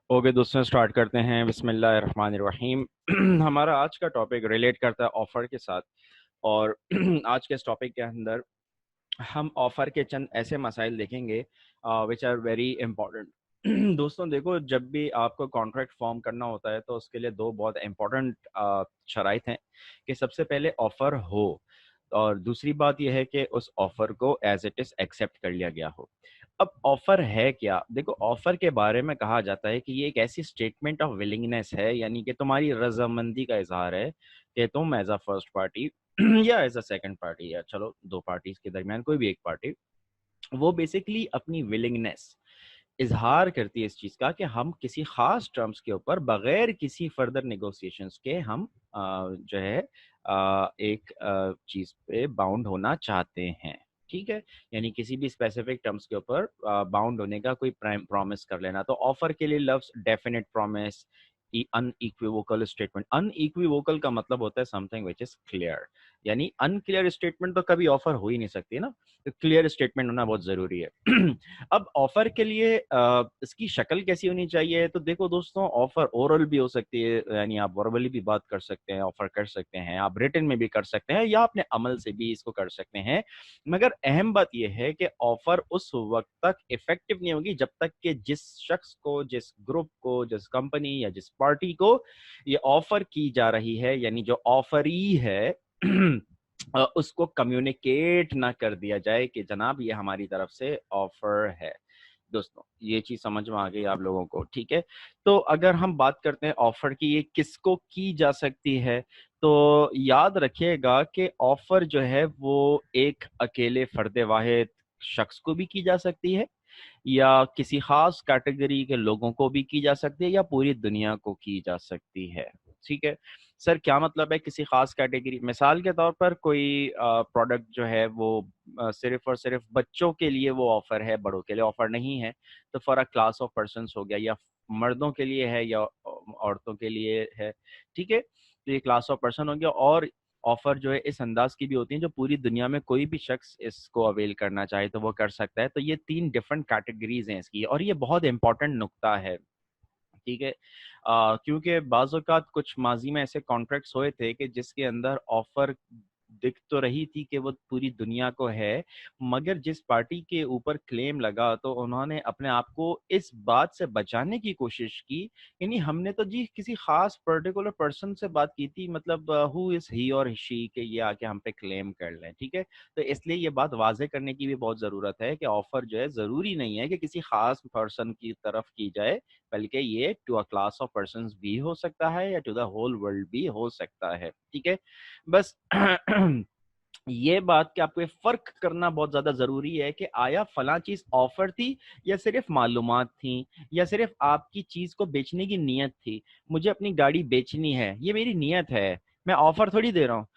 Okay दोस्तों, start करते हैं। बिस्मिल्लाहिर्रहमानिर्रहीम। हमारा आज का टॉपिक रिलेट करता है ऑफर के साथ। और आज के इस टॉपिक के अंदर हम ऑफर के चंद ऐसे मसाइल देखेंगे विच आर वेरी इंपॉर्टेंट। दोस्तों देखो, जब भी आपको कॉन्ट्रैक्ट फॉर्म करना होता है तो उसके लिए दो बहुत इंपॉर्टेंट शराइत हैं कि सबसे पहले ऑफर हो, और दूसरी बात यह है कि उस ऑफर को एज इट इज एक्सेप्ट कर लिया गया हो। अब ऑफर है क्या? देखो, ऑफर के बारे में कहा जाता है कि ये एक ऐसी स्टेटमेंट ऑफ विलिंगनेस है, यानी कि तुम्हारी रजामंदी का इजहार है कि तुम एज अ फर्स्ट पार्टी या एज अ सेकंड पार्टी, या चलो दो पार्टीज के दरमियान कोई भी एक पार्टी, वो बेसिकली अपनी विलिंगनेस इजहार करती है इस चीज का कि हम किसी खास टर्म्स के ऊपर बगैर किसी फर्दर नेगोशिएशंस के हम जो है एक चीज पे बाउंड होना चाहते हैं। ठीक है, यानी किसी भी स्पेसिफिक टर्म्स के ऊपर बाउंड होने का कोई प्रॉमिस कर लेना। तो ऑफर के लिए लफ्ज definite promise, unequivocal statement. Unequivocal का मतलब होता है समथिंग विच इज क्लियर, यानी अनक्लियर स्टेटमेंट तो कभी ऑफर हो ही नहीं सकती ना। तो क्लियर स्टेटमेंट होना बहुत जरूरी है। अब ऑफर के लिए इसकी शक्ल कैसी होनी चाहिए? तो देखो दोस्तों, ऑफर ओरल भी हो सकती है, यानी आप वर्बली भी बात कर सकते हैं, ऑफर कर सकते हैं, आप रिटन में भी कर सकते हैं, या अपने अमल से भी इसको कर सकते हैं। मगर अहम बात यह है कि ऑफर उस वक्त तक इफेक्टिव नहीं होगी जब तक कि जिस शख्स को, जिस ग्रुप को, जिस कंपनी या जिस पार्टी को ये ऑफर की जा रही है, यानी जो ऑफरी है उसको कम्युनिकेट ना कर दिया जाए कि जनाब ये हमारी तरफ से ऑफर है। दोस्तों, ये चीज समझ में आ गई आप लोगों को? ठीक है। तो अगर हम बात करते हैं ऑफर की, ये किसको की जा सकती है, तो याद रखिएगा कि ऑफर जो है वो एक अकेले फर्द वाहिद शख्स को भी की जा सकती है, या किसी खास कैटेगरी के लोगों को भी की जा सकती है, या पूरी दुनिया को की जा सकती है। ठीक है सर, क्या मतलब है किसी खास कैटेगरी? मिसाल के तौर पर कोई प्रोडक्ट जो है वो सिर्फ और सिर्फ बच्चों के लिए वो ऑफर है, बड़ों के लिए ऑफर नहीं है, तो for a class of persons हो गया, या मर्दों के लिए है या औरतों के लिए है। ठीक है, तो ये क्लास ऑफ पर्सन हो गया। और ऑफर जो है इस अंदाज की भी होती है जो पूरी दुनिया में कोई भी शख्स इसको अवेल करना चाहे तो वो कर सकता है। तो ये तीन डिफरेंट कैटेगरीज हैं इसकी, और ये बहुत इंपॉर्टेंट नुक्ता है। ठीक है, क्योंकि बाज़ औक़ात कुछ माजी में ऐसे कॉन्ट्रैक्ट्स हुए थे कि जिसके अंदर ऑफर दिख तो रही थी कि वो पूरी दुनिया को है, मगर जिस पार्टी के ऊपर क्लेम लगा तो उन्होंने अपने आप को इस बात से बचाने की कोशिश की, यानी हमने तो जी किसी खास पर्टिकुलर पर्सन से बात की थी, मतलब हु इज ही और शी, के ये आके हम पे क्लेम कर लें। ठीक है, तो इसलिए ये बात वाजे करने की भी बहुत ज़रूरत है कि ऑफर जो है ज़रूरी नहीं है कि किसी खास पर्सन की तरफ की जाए, बल्कि ये to a class of persons भी हो सकता है या टू द होल वर्ल्ड भी हो सकता है। ठीक है, बस ये बात कि आपको ये फर्क करना बहुत ज्यादा जरूरी है कि आया फला चीज ऑफर थी, या सिर्फ मालूमात थी, या सिर्फ आपकी चीज को बेचने की नीयत थी। मुझे अपनी गाड़ी बेचनी है, ये मेरी नीयत है, मैं ऑफर थोड़ी दे रहा हूँ।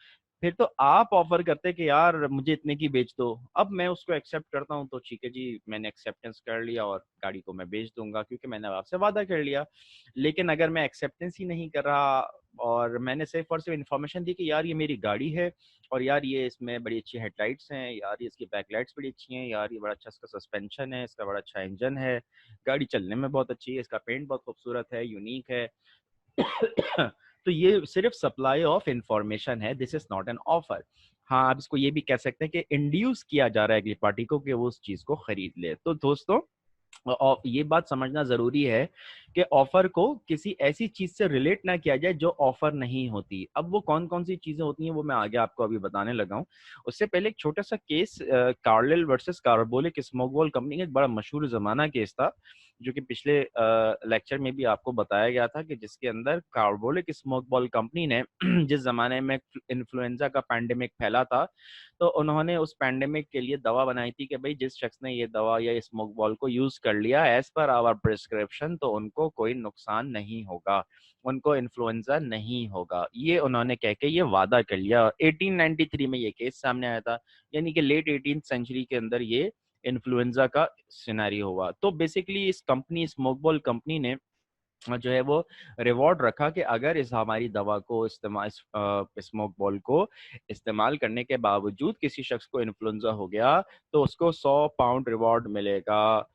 फिर तो आप ऑफर करते कि यार मुझे इतने की बेच दो, अब मैं उसको एक्सेप्ट करता हूँ तो ठीक है जी, मैंने एक्सेप्टेंस कर लिया और गाड़ी को मैं बेच दूंगा क्योंकि मैंने आपसे वादा कर लिया। लेकिन अगर मैं एक्सेप्टेंस ही नहीं कर रहा और मैंने सिर्फ और सिर्फ इन्फॉर्मेशन दी कि यार ये मेरी गाड़ी है, और यार ये इसमें बड़ी अच्छी हेडलाइट्स हैं, यार ये इसकी बैकलाइट्स बड़ी अच्छी हैं, यार ये बड़ा अच्छा इसका सस्पेंशन है, इसका बड़ा अच्छा इंजन है, गाड़ी चलने में बहुत अच्छी है, इसका पेंट बहुत खूबसूरत है, यूनिक है, तो ये सिर्फ सप्लाई ऑफ इंफॉर्मेशन है, this is not an offer. हाँ, आप इसको ये भी कह सकते हैं कि इंड्यूस किया जा रहा है अगली पार्टी को कि वो उस चीज को खरीद ले। तो दोस्तों, और ये बात समझना जरूरी है कि ऑफर को किसी ऐसी चीज से रिलेट ना किया जाए जो ऑफर नहीं होती। अब वो कौन कौन सी चीजें होती हैं वो मैं आगे आपको अभी बताने लगा हूँ। उससे पहले एक छोटा सा case, Carlill versus carbolic smoke ball company का एक बड़ा मशहूर जमाना केस था, जो कि पिछले लेक्चर में भी आपको बताया गया था, कि जिसके अंदर कार्बोलिक स्मोक बॉल कंपनी ने जिस जमाने में इन्फ्लुएंजा का पैंडेमिक फैला था, तो उन्होंने उस पैंडेमिक के लिए दवा बनाई थी कि भाई जिस शख्स ने ये दवा या स्मोक बॉल को यूज कर लिया एज पर आवर प्रिस्क्रिप्शन, तो उनको कोई नुकसान नहीं होगा, उनको इन्फ्लुएंजा नहीं होगा। ये उन्होंने कह के ये वादा कर लिया। 1893 में ये केस सामने आया था, यानी कि लेट 18th सेंचुरी के अंदर ये इन्फ्लुएंजा का सिनेरियो हुआ। तो बेसिकली इस कंपनी, स्मोक बॉल कंपनी ने जो है वो रिवॉर्ड रखा कि अगर इस हमारी दवा को इस्तेमाल, स्मोक बॉल को इस्तेमाल करने के बावजूद किसी शख्स को इन्फ्लुएंजा हो गया तो उसको 100 पाउंड रिवॉर्ड मिलेगा।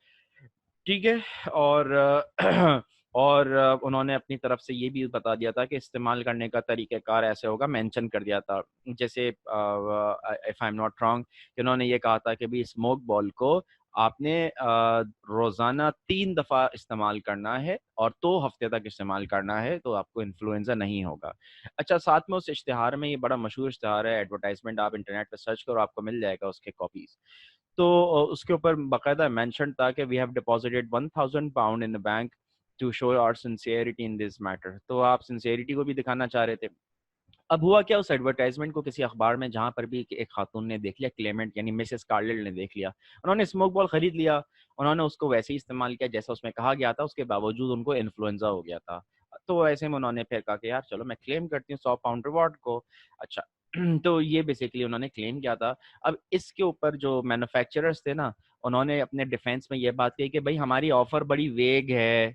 ठीक है, और और उन्होंने अपनी तरफ से ये भी बता दिया था कि इस्तेमाल करने का तरीक़ाकार ऐसे होगा, मेंशन कर दिया था। जैसे if I am not wrong, उन्होंने ये कहा था कि भाई स्मोक बॉल को आपने रोज़ाना 3 दफ़ा इस्तेमाल करना है और 2 हफ्ते तक इस्तेमाल करना है, तो आपको इन्फ्लुएंज़ा नहीं होगा। अच्छा, साथ में उस इश्तिहार में, ये बड़ा मशहूर इश्तिहार है, एडवर्टाइज़मेंट, आप इंटरनेट पे सर्च करो आपको मिल जाएगा उसके कॉपीज़। तो उसके ऊपर बाकायदा मेंशन था कि we have deposited 1000 pound in the bank to show our sincerity in this matter. तो आप सिंसियरिटी को भी दिखाना चाह रहे थे। अब हुआ क्या, उस एडवर्टाइजमेंट को किसी अखबार में जहाँ पर भी एक खातून ने देख लिया, क्लेमेंट यानी मिसेस कार्लेट ने देख लिया, उन्होंने स्मोक बॉल खरीद लिया, उन्होंने उसको वैसे ही इस्तेमाल किया जैसा उसमें कहा गया था, उसके बावजूद उनको इन्फ्लुएंजा हो गया था। तो ऐसे में उन्होंने फिर कहा कि यार चलो मैं क्लेम करती हूँ 100 पाउंड रिवॉर्ड को। अच्छा, तो ये बेसिकली उन्होंने क्लेम किया था। अब इसके ऊपर जो मैन्युफैक्चरर्स थे ना, उन्होंने अपने डिफेंस में ये बात कही कि भाई हमारी ऑफर बड़ी वेग है,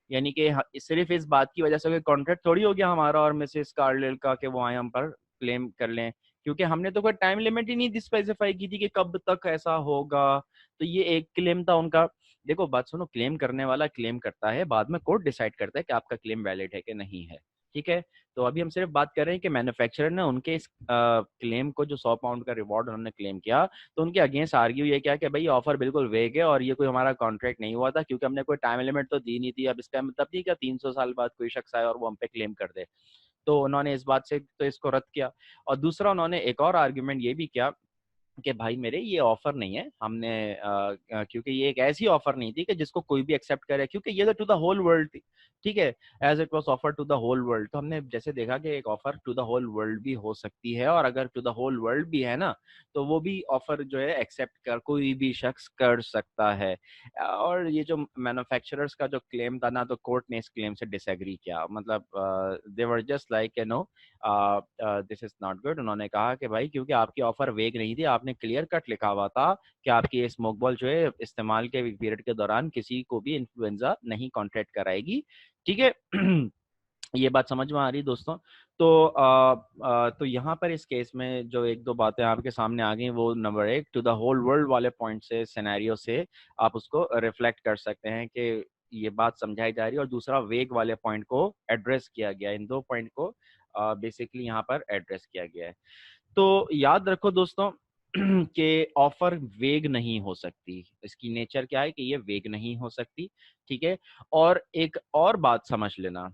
यानी कि सिर्फ इस बात की वजह से कोई कॉन्ट्रैक्ट थोड़ी हो गया हमारा और मिसेस कार्लिल का कि वो आए हम पर क्लेम कर लें, क्योंकि हमने तो कोई टाइम लिमिट ही नहीं स्पेसिफाई की थी कि कब तक ऐसा होगा। तो ये एक क्लेम था उनका। देखो बात सुनो, क्लेम करने वाला क्लेम करता है, बाद में कोर्ट डिसाइड करता है कि आपका क्लेम वैलिड है कि नहीं है। ठीक है, तो अभी हम सिर्फ बात कर रहे हैं कि मैन्युफैक्चरर ने उनके इस क्लेम को, जो 100 पाउंड का रिवॉर्ड उन्होंने क्लेम किया, तो उनके अगेंस्ट आर्ग्यू ये किया कि भाई ऑफर बिल्कुल वेग है और ये कोई हमारा कॉन्ट्रैक्ट नहीं हुआ था, क्योंकि हमने कोई टाइम लिमिट तो दी नहीं थी। अब इसका मतलब नहीं क्या 300 साल बाद कोई शख्स आए और वो हम पे क्लेम कर दे। तो उन्होंने इस बात से तो इसको रद्द किया। और दूसरा उन्होंने एक और आर्ग्यूमेंट ये भी किया कि भाई मेरे ये ऑफर नहीं है, हमने क्योंकि ये एक ऐसी ऑफर नहीं थी कि जिसको कोई भी एक्सेप्ट करे, क्योंकि ये तो टू द होल वर्ल्ड थी। ठीक है, as it was offer to the whole world, तो हमने जैसे देखा कि एक offer to the whole world भी हो सकती है, और अगर टू द होल वर्ल्ड भी है ना, तो वो भी ऑफर जो है एक्सेप्ट कर कोई भी शख्स कर सकता है। और ये जो मैन्युफैक्चरर्स का जो क्लेम था ना, तो कोर्ट ने इस क्लेम से डिसएग्री किया, मतलब they were just like this is not good. उन्होंने कहा कि भाई क्योंकि आपकी ऑफर वेग नहीं थी, आपने क्लियर कट लिखा हुआ था कि आपकी ये स्मोक बॉल जो है इस्तेमाल के पीरियड के दौरान किसी को भी इन्फ्लुएंजा नहीं कॉन्ट्रैक्ट कराएगी। ठीक है, ये बात समझ में आ रही दोस्तों? तो तो यहाँ पर इस केस में जो एक दो बातें आपके सामने आ गई, वो नंबर एक, टू द होल वर्ल्ड वाले पॉइंट से, सिनेरियो से आप उसको रिफ्लेक्ट कर सकते हैं कि ये बात समझाई जा रही है, और दूसरा वेग वाले पॉइंट को एड्रेस किया गया। इन दो पॉइंट को बेसिकली यहाँ पर एड्रेस किया गया है। तो याद रखो दोस्तों कि ऑफर वेग नहीं हो सकती, इसकी नेचर क्या है कि ये वेग नहीं हो सकती। ठीक है, और एक और बात समझ लेना,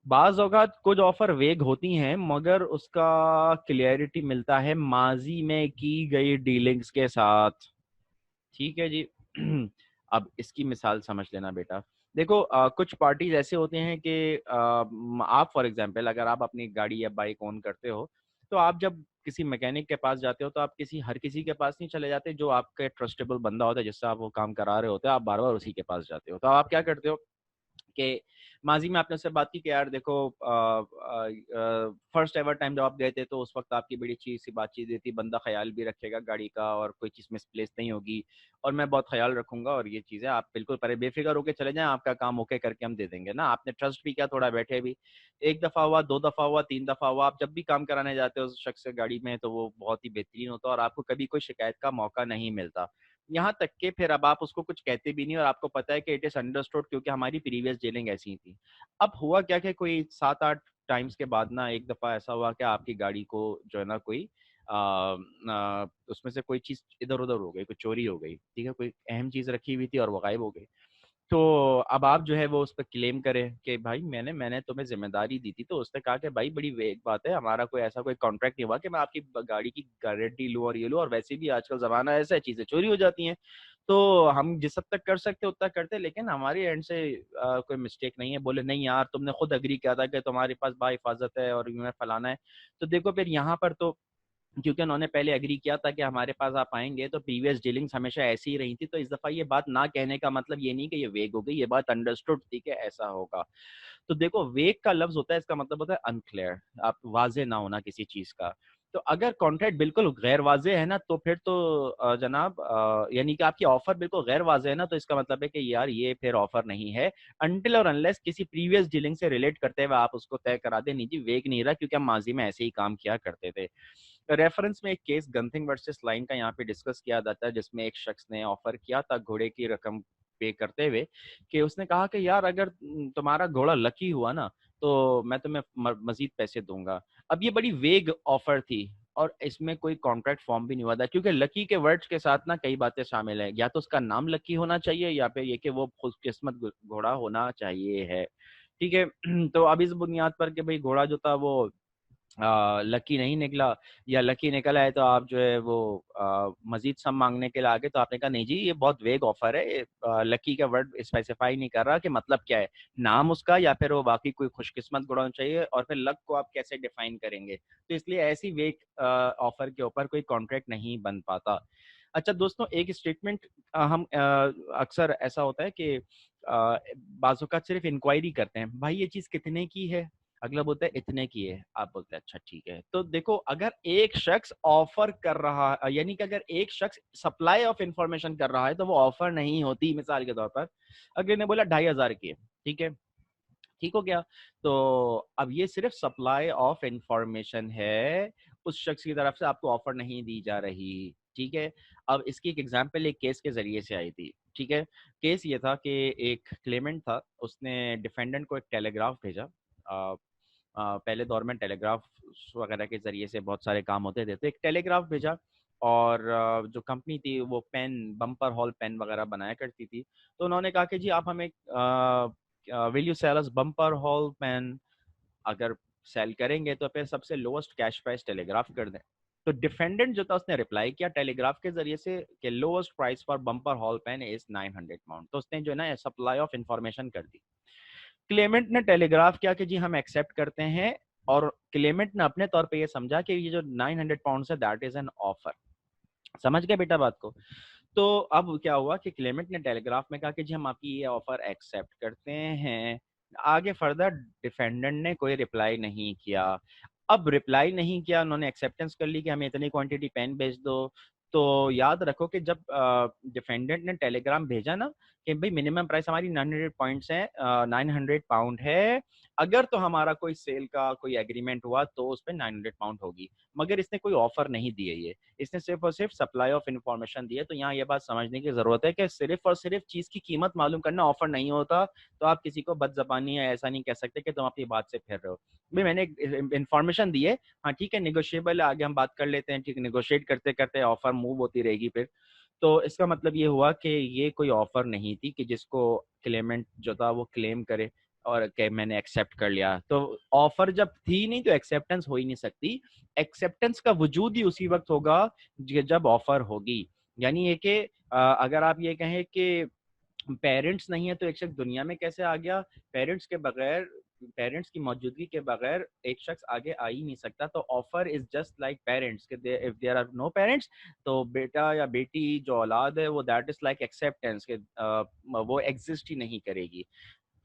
बाज औक़ात कुछ ऑफर वेग होती हैं मगर उसका क्लियरिटी मिलता है माजी में की गई डीलिंग्स के साथ। ठीक है जी। अब इसकी मिसाल समझ लेना बेटा। देखो कुछ पार्टीज ऐसे होते हैं कि आप फॉर एग्जांपल अगर आप अपनी गाड़ी या बाइक ओन करते हो, तो आप जब किसी मैकेनिक के पास जाते हो, तो आप हर किसी के पास नहीं चले जाते, जो आपके ट्रस्टेबल बंदा होता है जिससे आप वो काम करा रहे होते हो, आप बार बार उसी के पास जाते हो। तो आप क्या करते हो कि माजी में आपने उससे बात की कि यार देखो फर्स्ट एवर टाइम जब आप गए थे, तो उस वक्त आपकी बड़ी अच्छी सी बातचीत थी, बंदा ख्याल भी रखेगा गाड़ी का और कोई चीज़ मिसप्लेस नहीं होगी, और मैं बहुत ख्याल रखूंगा, और ये चीज़ें आप बिल्कुल परे बेफिक्र होकर चले जाएं, आपका काम ओके करके हम दे देंगे ना। आपने ट्रस्ट भी किया, थोड़ा बैठे भी, एक दफ़ा हुआ, दो दफ़ा हुआ, तीन दफ़ा हुआ, आप जब भी काम कराने जाते हो उस शख्स से गाड़ी में, तो वो बहुत ही बेहतरीन होता है और आपको कभी कोई शिकायत का मौका नहीं मिलता। यहाँ तक कि फिर अब आप उसको कुछ कहते भी नहीं, और आपको पता है कि इट इज अंडरस्टूड, क्योंकि हमारी प्रीवियस डीलिंग ऐसी ही थी। अब हुआ क्या कि कोई 7-8 टाइम्स के बाद ना, एक दफ़ा ऐसा हुआ कि आपकी गाड़ी को जो है ना कोई उसमें से कोई चीज़ इधर-उधर हो गई, कोई चोरी हो गई, ठीक है? कोई अहम चीज़ रखी हुई थी और वो गायब हो गई। तो अब आप जो है वो उस पे क्लेम करें कि भाई मैंने मैंने तुम्हें ज़िम्मेदारी दी थी, तो उसने कहा कि भाई बड़ी वेग बात है, हमारा कोई ऐसा कोई कॉन्ट्रैक्ट नहीं हुआ कि मैं आपकी गाड़ी की गारंटी लूँ और ये लूँ, और वैसे भी आजकल ज़माना ऐसा है, चीज़ें चोरी हो जाती हैं। तो हम जिस हद तक कर सकते हैं उतना करते हैं, लेकिन हमारे एंड से कोई मिस्टेक नहीं है। बोले नहीं यार, तुमने खुद एग्री किया था कि तुम्हारे पास बाहिफाज़त है और यूँ है फलाना है। तो देखो फिर यहाँ पर तो, क्योंकि उन्होंने पहले एग्री किया था कि हमारे पास आप आएँगे, तो प्रीवियस डीलिंग्स हमेशा ऐसी ही रही थी, तो इस दफ़ा ये बात ना कहने का मतलब ये नहीं कि ये वेग हो गई, ये बात अंडरस्टूड थी कि ऐसा होगा। तो देखो वेग का लफ्ज़ होता है, इसका मतलब होता है अनक्लियर, आप वाज़ेह ना होना किसी चीज़ का। तो अगर कॉन्ट्रैक्ट बिल्कुल गैर वाज़ेह है ना, तो फिर तो जनाब यानी कि आपकी ऑफ़र बिल्कुल गैर वाज़ेह है ना, तो इसका मतलब है कि यार ये फिर ऑफ़र नहीं है, अनटिल और अनलेस किसी प्रीवियस डीलिंग से रिलेट करते हुए आप उसको तय करा दें, नहीं जी वेग नहीं रहा, क्योंकि हम माज़ी में ऐसे ही काम किया करते थे। रेफरेंस में एक केस गंथिंग वर्सेस लाइन का यहाँ पे डिस्कस किया जाता है, जिसमें एक शख्स ने ऑफर किया था घोड़े की रकम पे करते हुए कि उसने कहा कि यार अगर तुम्हारा घोड़ा लकी हुआ ना तो मैं तुम्हें मजीद पैसे दूंगा। अब ये बड़ी वेग ऑफर थी और इसमें कोई कॉन्ट्रैक्ट फॉर्म भी नहीं हुआ था, क्योंकि लकी के वर्ड्स के साथ ना कई बातें शामिल है, या तो उसका नाम लकी होना चाहिए या फिर ये कि वो खुशकिस्मत घोड़ा होना चाहिए है। ठीक है। तो अब इस बुनियाद पर कि भाई घोड़ा जो था वो लकी नहीं निकला या लकी निकला है तो आप जो है वो मजीद सम मांगने के लिए आगे, तो आपने कहा नहीं जी ये बहुत वेग ऑफर है, लकी का वर्ड स्पेसिफाई नहीं कर रहा कि मतलब क्या है, नाम उसका या फिर वो बाकी कोई खुशकिस्मत गुण होना चाहिए, और फिर लक को आप कैसे डिफाइन करेंगे, तो इसलिए ऐसी वेग ऑफर के ऊपर कोई कॉन्ट्रैक्ट नहीं बन पाता। अच्छा दोस्तों, एक स्टेटमेंट हम अक्सर ऐसा होता है कि बाजू का सिर्फ इंक्वायरी करते हैं, भाई ये चीज कितने की है, अगला बोलता है इतने की है, आप बोलते हैं अच्छा ठीक है। तो देखो अगर एक शख्स ऑफर कर रहा है, यानी कि अगर एक शख्स सप्लाई ऑफ इंफॉर्मेशन कर रहा है तो वो ऑफर नहीं होती। मिसाल के तौर पर अगले ने बोला 2,500 की है, ठीक है, ठीक हो गया। तो अब ये सिर्फ सप्लाई ऑफ इंफॉर्मेशन है, उस शख्स की तरफ से आपको ऑफर नहीं दी जा रही। ठीक है। अब इसकी एक एग्जांपल एक केस के जरिए से आई थी। ठीक है। केस ये था कि एक क्लेमेंट था, उसने डिफेंडेंट को एक टेलीग्राफ भेजा। पहले दौर में टेलीग्राफ वगैरह के जरिए से बहुत सारे काम होते थे, तो एक टेलीग्राफ भेजा, और जो कंपनी थी वो पेन, बम्पर हॉल पेन वगैरह बनाया करती थी। तो उन्होंने कहा कि जी आप हमें will you sell us Bumper Hall Pen, अगर सेल करेंगे तो फिर सबसे लोएस्ट कैश प्राइस टेलीग्राफ कर दें। तो डिफेंडेंट जो था उसने रिप्लाई किया टेलीग्राफ के जरिए से कि lowest price for Bumper Hall Pen is 900 pound. तो उसने जो है ना सप्लाई ऑफ इंफॉर्मेशन कर दी। क्लेमेंट ने टेलीग्राफ किया कि जी हम एक्सेप्ट करते हैं, और क्लेमेंट ने अपने तौर पे ये समझा कि ये जो 900 पाउंड है दैट इज एन ऑफर। समझ गए बेटा बात को। तो अब क्या हुआ कि क्लेमेंट ने टेलीग्राफ में कहा कि जी हम आपकी ये ऑफर एक्सेप्ट करते हैं। आगे फर्दर डिफेंडेंट ने कोई रिप्लाई नहीं किया। अब रिप्लाई नहीं किया, उन्होंने एक्सेप्टेंस कर ली कि हमें इतनी क्वांटिटी पेन भेज दो। तो याद रखो कि जब डिफेंडेंट ने टेलीग्राम भेजा ना कि भाई मिनिमम प्राइस हमारी 900 पॉइंट्स है, 900 पाउंड है, अगर तो हमारा कोई सेल का कोई एग्रीमेंट हुआ तो उस पर 900 पाउंड होगी, मगर इसने कोई ऑफर नहीं दी है ये, इसने सिर्फ और सिर्फ सप्लाई ऑफ इन्फॉर्मेशन दी है। तो यहाँ ये बात समझने की जरूरत है कि सिर्फ और सिर्फ चीज की कीमत मालूम करना ऑफर नहीं होता। तो आप किसी को बदजबानी या ऐसा नहीं कह सकते कि तुम अपनी बात से फिर रहे हो। भाई मैंने इन्फॉर्मेशन दी है, हाँ ठीक है निगोशिएबल है, आगे हम बात कर लेते हैं, ठीक है, निगोशिएट करते करते ऑफर मूव होती रहेगी फिर। तो इसका मतलब ये हुआ कि ये कोई ऑफर नहीं थी कि जिसको क्लेमेंट जो था वो क्लेम करे और कि मैंने एक्सेप्ट कर लिया। तो ऑफर जब थी नहीं तो एक्सेप्टेंस हो ही नहीं सकती। एक्सेप्टेंस का वजूद ही उसी वक्त होगा जब ऑफर होगी। यानी ये कि अगर आप ये कहें कि पेरेंट्स नहीं है तो एक शख्स दुनिया में कैसे आ गया, पेरेंट्स के बगैर, पेरेंट्स की मौजूदगी के बगैर एक शख्स आगे आ ही नहीं सकता। तो offer is just like parents, if there are no parents तो बेटा या बेटी जो औलाद है वो दैट इज लाइक एक्सेप्टेंस के वो एग्जिस्ट ही नहीं करेगी।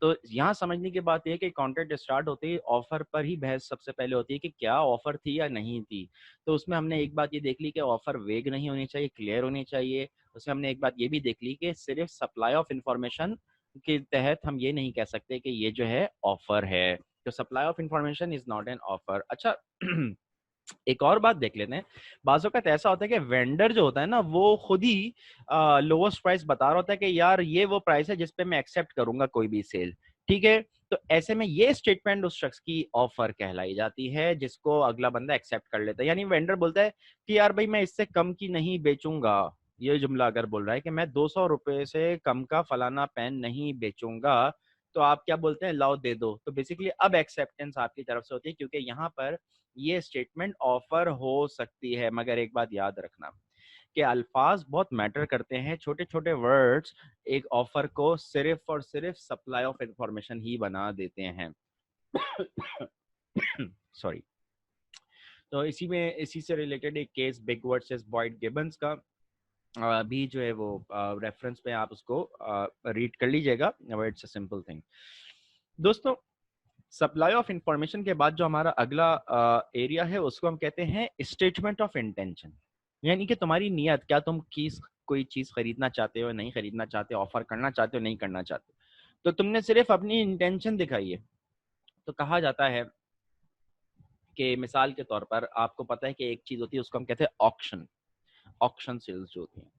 तो यहाँ समझने की बात यह है कि कॉन्ट्रैक्ट स्टार्ट होते ही ऑफर पर ही बहस सबसे पहले होती है कि क्या ऑफर थी या नहीं थी। तो उसमें हमने एक बात ये देख ली कि ऑफर वेग नहीं होनी चाहिए, क्लियर होनी चाहिए। उसमें हमने एक बात ये भी देख ली कि सिर्फ सप्लाई ऑफ इंफॉर्मेशन के तहत हम ये नहीं कह सकते कि ये जो है ऑफर है। तो supply of information is not an offer. अच्छा एक और बात देख लेते हैं। बाज़ औक़ात ऐसा होता है कि वेंडर जो होता है ना वो खुद ही लोएस्ट प्राइस बता रहा होता है कि यार ये वो प्राइस है जिस पे मैं एक्सेप्ट करूंगा कोई भी सेल। ठीक है। तो ऐसे में ये स्टेटमेंट उस शख्स की ऑफर कहलाई जाती है जिसको अगला बंदा एक्सेप्ट कर लेता है। यानी वेंडर बोलता है कि यार भाई मैं इससे कम की नहीं बेचूंगा, ये जुमला अगर बोल रहा है कि मैं 200 रुपए से कम का फलाना पेन नहीं बेचूंगा, तो आप क्या बोलते हैं, लाओ दे दो। तो बेसिकली अब एक्सेप्टेंस आपकी तरफ से होती है, क्योंकि यहाँ पर ये स्टेटमेंट ऑफर हो सकती है। मगर एक बात याद रखना कि अल्फाज बहुत मैटर करते हैं, छोटे छोटे वर्ड्स एक ऑफर को सिर्फ और सिर्फ सप्लाई ऑफ इंफॉर्मेशन ही बना देते हैं। सॉरी। तो इसी से रिलेटेड एक case Bigg versus Boyd Gibbins का अभी जो है वो रेफरेंस पे आप उसको रीड कर लीजिएगा। It's a simple thing. दोस्तों, सप्लाई ऑफ इंफॉर्मेशन के बाद जो हमारा अगला एरिया है उसको हम कहते हैं स्टेटमेंट ऑफ इंटेंशन। यानी कि तुम्हारी नियत, क्या तुम कोई चीज खरीदना चाहते हो, नहीं खरीदना चाहते, ऑफर करना चाहते हो, नहीं करना चाहते। तो तुमने सिर्फ अपनी इंटेंशन दिखाई है। तो कहा जाता है कि मिसाल के तौर पर आपको पता है कि एक चीज होती है उसको हम कहते हैं ऑक्शन, ऑक्शन सेल्स जो होती हैं।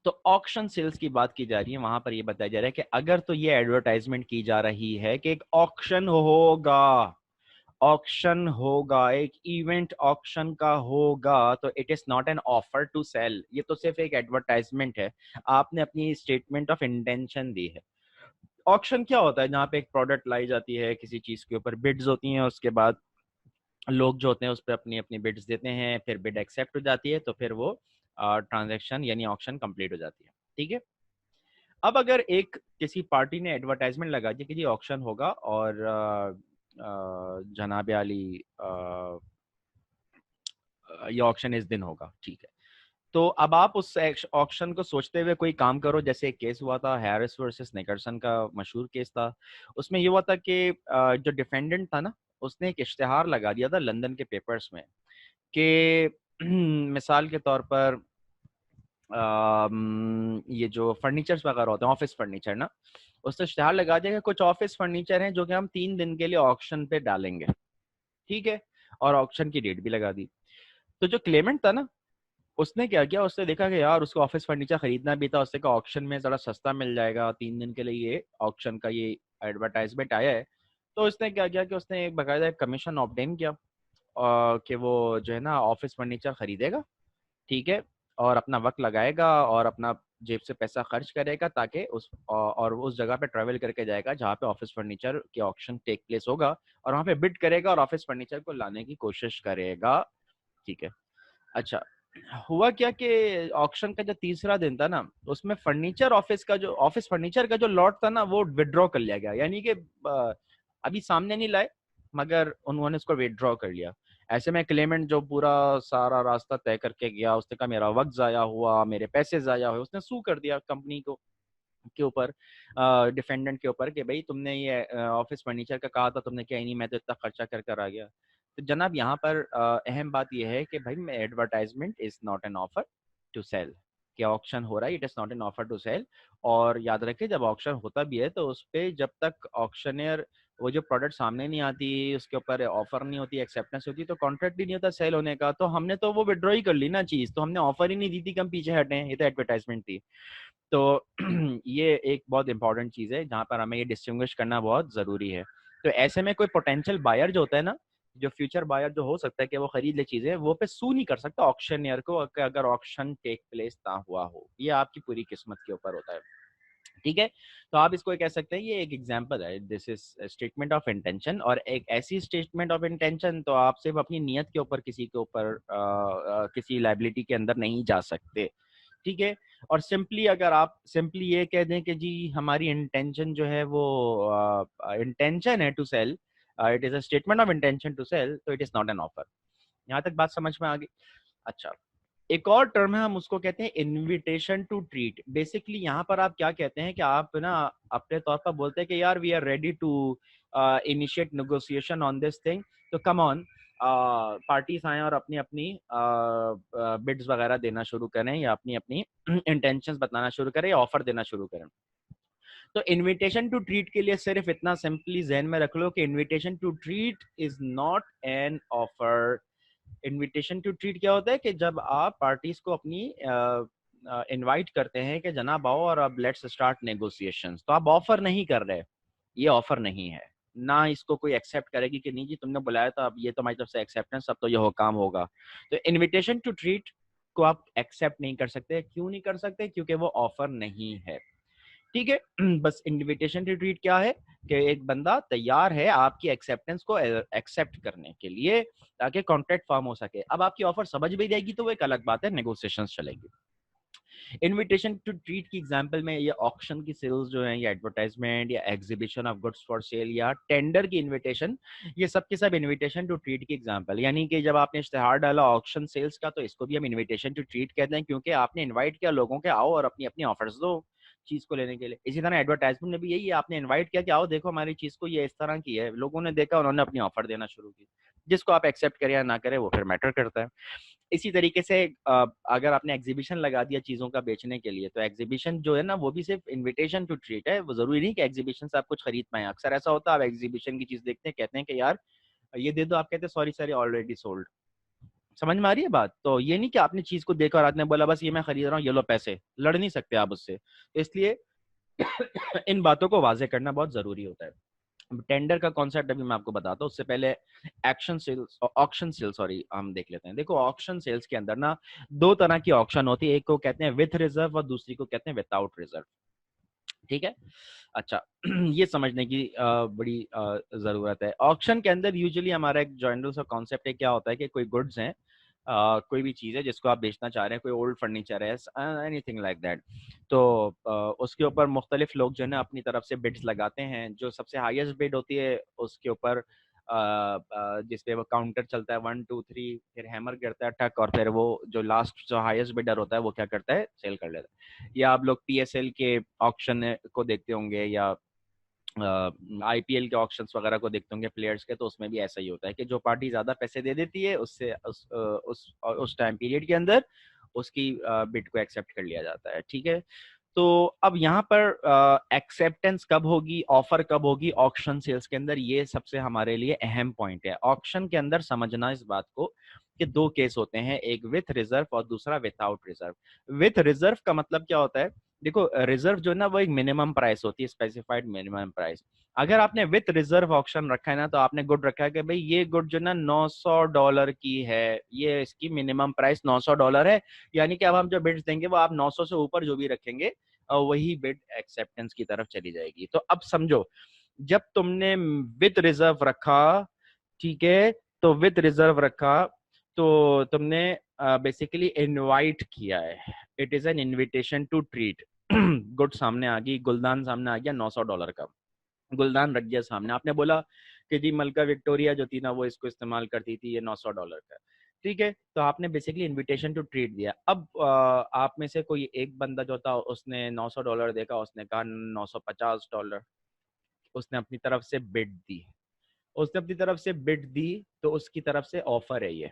तो तो ऑक्शन सेल्स की बात की जा रही है, वहां पर ये बताया जा रहा है कि अगर तो ये एडवर्टाइजमेंट की जा रही है कि एक ऑक्शन होगा, ऑक्शन होगा, एक इवेंट ऑक्शन का होगा, तो it is not an offer to sell, ये तो सिर्फ एक एडवर्टाइजमेंट है, आपने अपनी स्टेटमेंट ऑफ इंटेंशन दी है। ऑक्शन क्या होता है? जहाँ पे एक प्रोडक्ट लाई जाती है, किसी चीज के ऊपर बिड्स होती हैं, उसके बाद लोग जो होते हैं उस पर अपनी अपनी बिड्स देते हैं, फिर बिड एक्सेप्ट हो जाती है, तो फिर वो ट्रांजेक्शन यानी ऑक्शन कंप्लीट हो जाती है। ठीक है। अब अगर एक किसी पार्टी ने एडवर्टाइजमेंट लगा दी कि जी ऑक्शन होगा और जनाब आली ये ऑक्शन इस दिन होगा, ठीक है। तो अब आप उस ऑक्शन को सोचते हुए कोई काम करो। जैसे एक केस हुआ था हैरिस वर्सेस निकरसन का, मशहूर केस था। उसमें ये हुआ था कि जो डिफेंडेंट था ना, उसने एक इश्तिहार लगा दिया था लंदन के पेपर्स में कि मिसाल के तौर पर ये जो फर्नीचर्स वगैरह होते हैं, ऑफिस फर्नीचर ना, उसने इश्तिहार लगा दिया कि कुछ ऑफिस फर्नीचर हैं जो कि हम 3 दिन के लिए ऑक्शन पे डालेंगे। ठीक है। और ऑक्शन की डेट भी लगा दी। तो जो क्लेमेंट था ना, उसने क्या किया, उसने देखा कि यार उसको ऑफिस फर्नीचर खरीदना भी था, उसने कहा ऑक्शन में जरा सस्ता मिल जाएगा, 3 दिन के लिए ये ऑक्शन का ये एडवर्टाइजमेंट आया है। तो उसने क्या किया कि उसने एक बाकायदा कमीशन ऑब्टेन किया कि वो जो है ना ऑफिस फर्नीचर खरीदेगा। ठीक है। और अपना वक्त लगाएगा और अपना जेब से पैसा खर्च करेगा, ताकि और उस जगह पे ट्रेवल करके जाएगा जहाँ पे ऑफिस फर्नीचर के ऑक्शन टेक प्लेस होगा, और वहाँ पे बिड करेगा और ऑफिस फर्नीचर को लाने की कोशिश करेगा। ठीक है। अच्छा, हुआ क्या कि ऑक्शन का जो तीसरा दिन था ना, उसमें फर्नीचर ऑफिस का जो ऑफिस फर्नीचर का जो लॉट था ना, वो विड्रॉ कर लिया गया। यानी कि अभी सामने नहीं लाए, मगर उन्होंने उसको विड्रॉ कर लिया। ऐसे में क्लेमेंट जो पूरा सारा रास्ता तय करके गया, उसने कहा मेरा वक्त जाया हुआ, मेरे पैसे जाया हुए, उसने सू कर दिया कंपनी को के ऊपर, डिफेंडेंट के ऊपर, कि भाई तुमने ये ऑफिस फर्नीचर का कहा था, तुमने क्या ही नहीं, मैं तो इतना खर्चा कर कर आ गया। तो जनाब यहाँ पर अहम बात यह है कि भाई advertisement is not an offer to sell. कि ऑक्शन हो रहा है, it is not an offer to sell. और याद रखें, जब ऑक्शन होता भी है तो उस पर जब तक ऑक्शनियर वो जो प्रोडक्ट सामने नहीं आती, उसके ऊपर ऑफर नहीं होती, एक्सेप्टेंस होती, तो कॉन्ट्रैक्ट ही नहीं होता सेल होने का। तो हमने तो वो विड्रॉ ही कर ली ना चीज, तो हमने ऑफर ही नहीं दी थी कि हम पीछे हटे, ये तो एडवर्टाइजमेंट थी। तो ये एक बहुत इंपॉर्टेंट चीज़ है जहाँ पर हमें ये डिस्टिंग्विश करना बहुत ज़रूरी है। तो ऐसे में कोई पोटेंशियल बायर जो होता है ना, जो फ्यूचर बायर जो हो सकता है कि वो खरीद ले चीज़ें, वो पे सू नहीं कर सकता ऑक्शनियर को अगर ऑक्शन टेक प्लेस ना हुआ हो। ये आपकी पूरी किस्मत के ऊपर होता है। ठीक है। तो आप इसको कह सकते हैं ये एक एग्जांपल है, this is statement of intention. और एक ऐसी स्टेटमेंट ऑफ इंटेंशन तो आप सिर्फ अपनी नियत के ऊपर किसी के ऊपर किसी लाइबिलिटी के अंदर नहीं जा सकते। ठीक है। और सिंपली अगर आप सिंपली ये कह दें कि जी हमारी इंटेंशन जो है वो इंटेंशन है to sell, it is a statement of intention to sell, तो it is not an offer. यहाँ तक बात समझ में आ गई? अच्छा, एक और टर्म है, हम उसको कहते हैं इनविटेशन टू ट्रीट। बेसिकली यहाँ पर आप क्या कहते हैं कि आप ना अपने तौर पर बोलते हैं कि यार we are ready to initiate negotiation on this thing, तो कम ऑन पार्टीज आए और अपनी अपनी बिड्स वगैरह देना शुरू करें, या अपनी अपनी इंटेंशंस बताना शुरू करें, या ऑफर देना शुरू करें। तो इनविटेशन टू ट्रीट के लिए सिर्फ इतना सिंपली जहन में रख लो कि invitation to treat is not an offer. Invitation to treat क्या होता है कि जब आप पार्टीज को अपनी इनवाइट करते हैं कि जनाब आओ और अब लेट्स स्टार्ट नेगोशिएशंस, तो आप ऑफर नहीं कर रहे। ये ऑफर नहीं है। ना इसको कोई एक्सेप्ट करेगी कि नहीं जी तुमने बुलाया था, अब ये तो हमारी तरफ से एक्सेप्टेंस, अब तो ये हो काम होगा। तो इनविटेशन टू ट्रीट को आप एक्सेप्ट नहीं कर सकते। क्यों नहीं कर सकते? क्योंकि वो ऑफर नहीं है। ठीक है। बस इनविटेशन टू ट्रीट क्या है कि एक बंदा तैयार है आपकी एक्सेप्टेंस को एक्सेप्ट करने के लिए, ताकि कॉन्ट्रैक्ट फॉर्म हो सके। अब आपकी ऑफर समझ भी जाएगी तो वो एक अलग बात है, नेगोशिएशंस चलेगी। इनविटेशन टू ट्रीट की एग्जांपल में ये ऑक्शन की सेल्स जो है, या एडवर्टाइजमेंट, या exhibition of goods for sale, या टेंडर की इनविटेशन, ये सब के सब इनविटेशन टू ट्रीट की एग्जांपल। यानी कि जब आपने इश्तेहार डाला ऑक्शन सेल्स का, तो इसको भी हम इनविटेशन टू ट्रीट कहते हैं, क्योंकि आपने इन्वाइट किया लोगों के आओ और अपनी अपनी ऑफर्स दो चीज को लेने के लिए। इसी तरह एडवर्टाइजमेंट में भी यही है, आपने इनवाइट किया कि आओ देखो हमारी चीज को, ये इस तरह की है, लोगों ने देखा, उन्होंने अपनी ऑफर देना शुरू की। जिसको आप एक्सेप्ट करें या ना करें वो फिर मैटर करता है। इसी तरीके से अगर आपने एग्जीबिशन लगा दिया चीजों का बेचने के लिए, तो एग्जीबिशन जो है ना, वो भी सिर्फ इनविटेशन टू ट्रीट है। वो जरूरी नहीं कि एग्जीबिशन से आप कुछ खरीद पाए। अक्सर ऐसा होता है, आप एग्जीबिशन की चीज देखते हैं, कहते हैं कि यार ये दे दो, आप कहते हैं सॉरी सर ऑलरेडी सोल्ड। समझ में आ रही है बात? तो ये नहीं कि आपने चीज को देखा और आपने बोला बस ये मैं खरीद रहा हूँ, ये लो पैसे, लड़ नहीं सकते आप उससे। तो इसलिए इन बातों को वाजे करना बहुत जरूरी होता है। टेंडर का कॉन्सेप्ट अभी मैं आपको बताता हूँ, उससे पहले action sales, auction sales sorry, हम देख लेते हैं। देखो ऑक्शन सेल्स के अंदर ना दो तरह की ऑक्शन होती है, एक को कहते हैं विथ रिजर्व और दूसरी को कहते हैं विदाउट रिजर्व। ठीक है, अच्छा। ये समझने की बड़ी जरूरत है। ऑक्शन के अंदर यूजुअली हमारा एक जनरल सा कॉन्सेप्ट है, क्या होता है कि कोई गुड्स हैं, कोई भी चीज़ है जिसको आप बेचना चाह रहे हैं, कोई ओल्ड फर्नीचर है, एनीथिंग लाइक दैट। तो उसके ऊपर मुख्तलिफ लोग जो है ना अपनी तरफ से बिड्स लगाते हैं। जो सबसे हाईएस्ट बिड होती है उसके ऊपर जिसपे वो काउंटर चलता है 1 2 3, फिर हैमर गिरता है टक, और फिर वो जो लास्ट जो हाईएस्ट बिडर होता है वो क्या करता है, सेल कर लेता है। या आप लोग पीएसएल के ऑक्शन को देखते होंगे, या आईपीएल के ऑक्शंस वगैरह को देखते होंगे प्लेयर्स के, तो उसमें भी ऐसा ही होता है कि जो पार्टी ज्यादा पैसे दे देती है उससे उस टाइम पीरियड के अंदर उसकी बिड को एक्सेप्ट कर लिया जाता है। ठीक है, तो अब यहाँ पर एक्सेप्टेंस कब होगी, ऑफर कब होगी ऑक्शन सेल्स के अंदर, ये सबसे हमारे लिए अहम पॉइंट है। ऑक्शन के अंदर समझना इस बात को कि दो केस होते हैं, एक विथ रिजर्व और दूसरा विदाउट रिजर्व। विथ रिजर्व का मतलब क्या होता है? देखो रिजर्व जो है ना वो एक मिनिमम प्राइस होती है, स्पेसिफाइड मिनिमम प्राइस। अगर आपने विथ रिजर्व ऑप्शन रखा है ना, तो आपने गुड रखा है कि भाई ये गुड जो है ना $900 की है, ये इसकी मिनिमम प्राइस $900 है, यानी कि अब हम जो बिड्स देंगे वो आप 900 से ऊपर जो भी रखेंगे वही बिड एक्सेप्टेंस की तरफ चली जाएगी। तो अब समझो, जब तुमने विथ रिजर्व रखा, ठीक है, तो विथ रिजर्व रखा, तो तुमने बेसिकली इनवाइट किया है, it is an invitation to treat. Good सामने आ गई, गुलदान सामने आ गया $900 का, गुलदान रख दिया सामने, आपने बोला कि जी मलका विक्टोरिया जो थी ना वो इसको इस्तेमाल करती थी, ये $900 का। ठीक है, तो आपने बेसिकली इनविटेशन टू ट्रीट दिया। अब आप में से कोई एक बंदा जो था उसने $900 देखा, उसने कहा $950, उसने अपनी तरफ से बिड दी, उसने अपनी तरफ से बिड दी, तो उसकी तरफ से ऑफर है ये।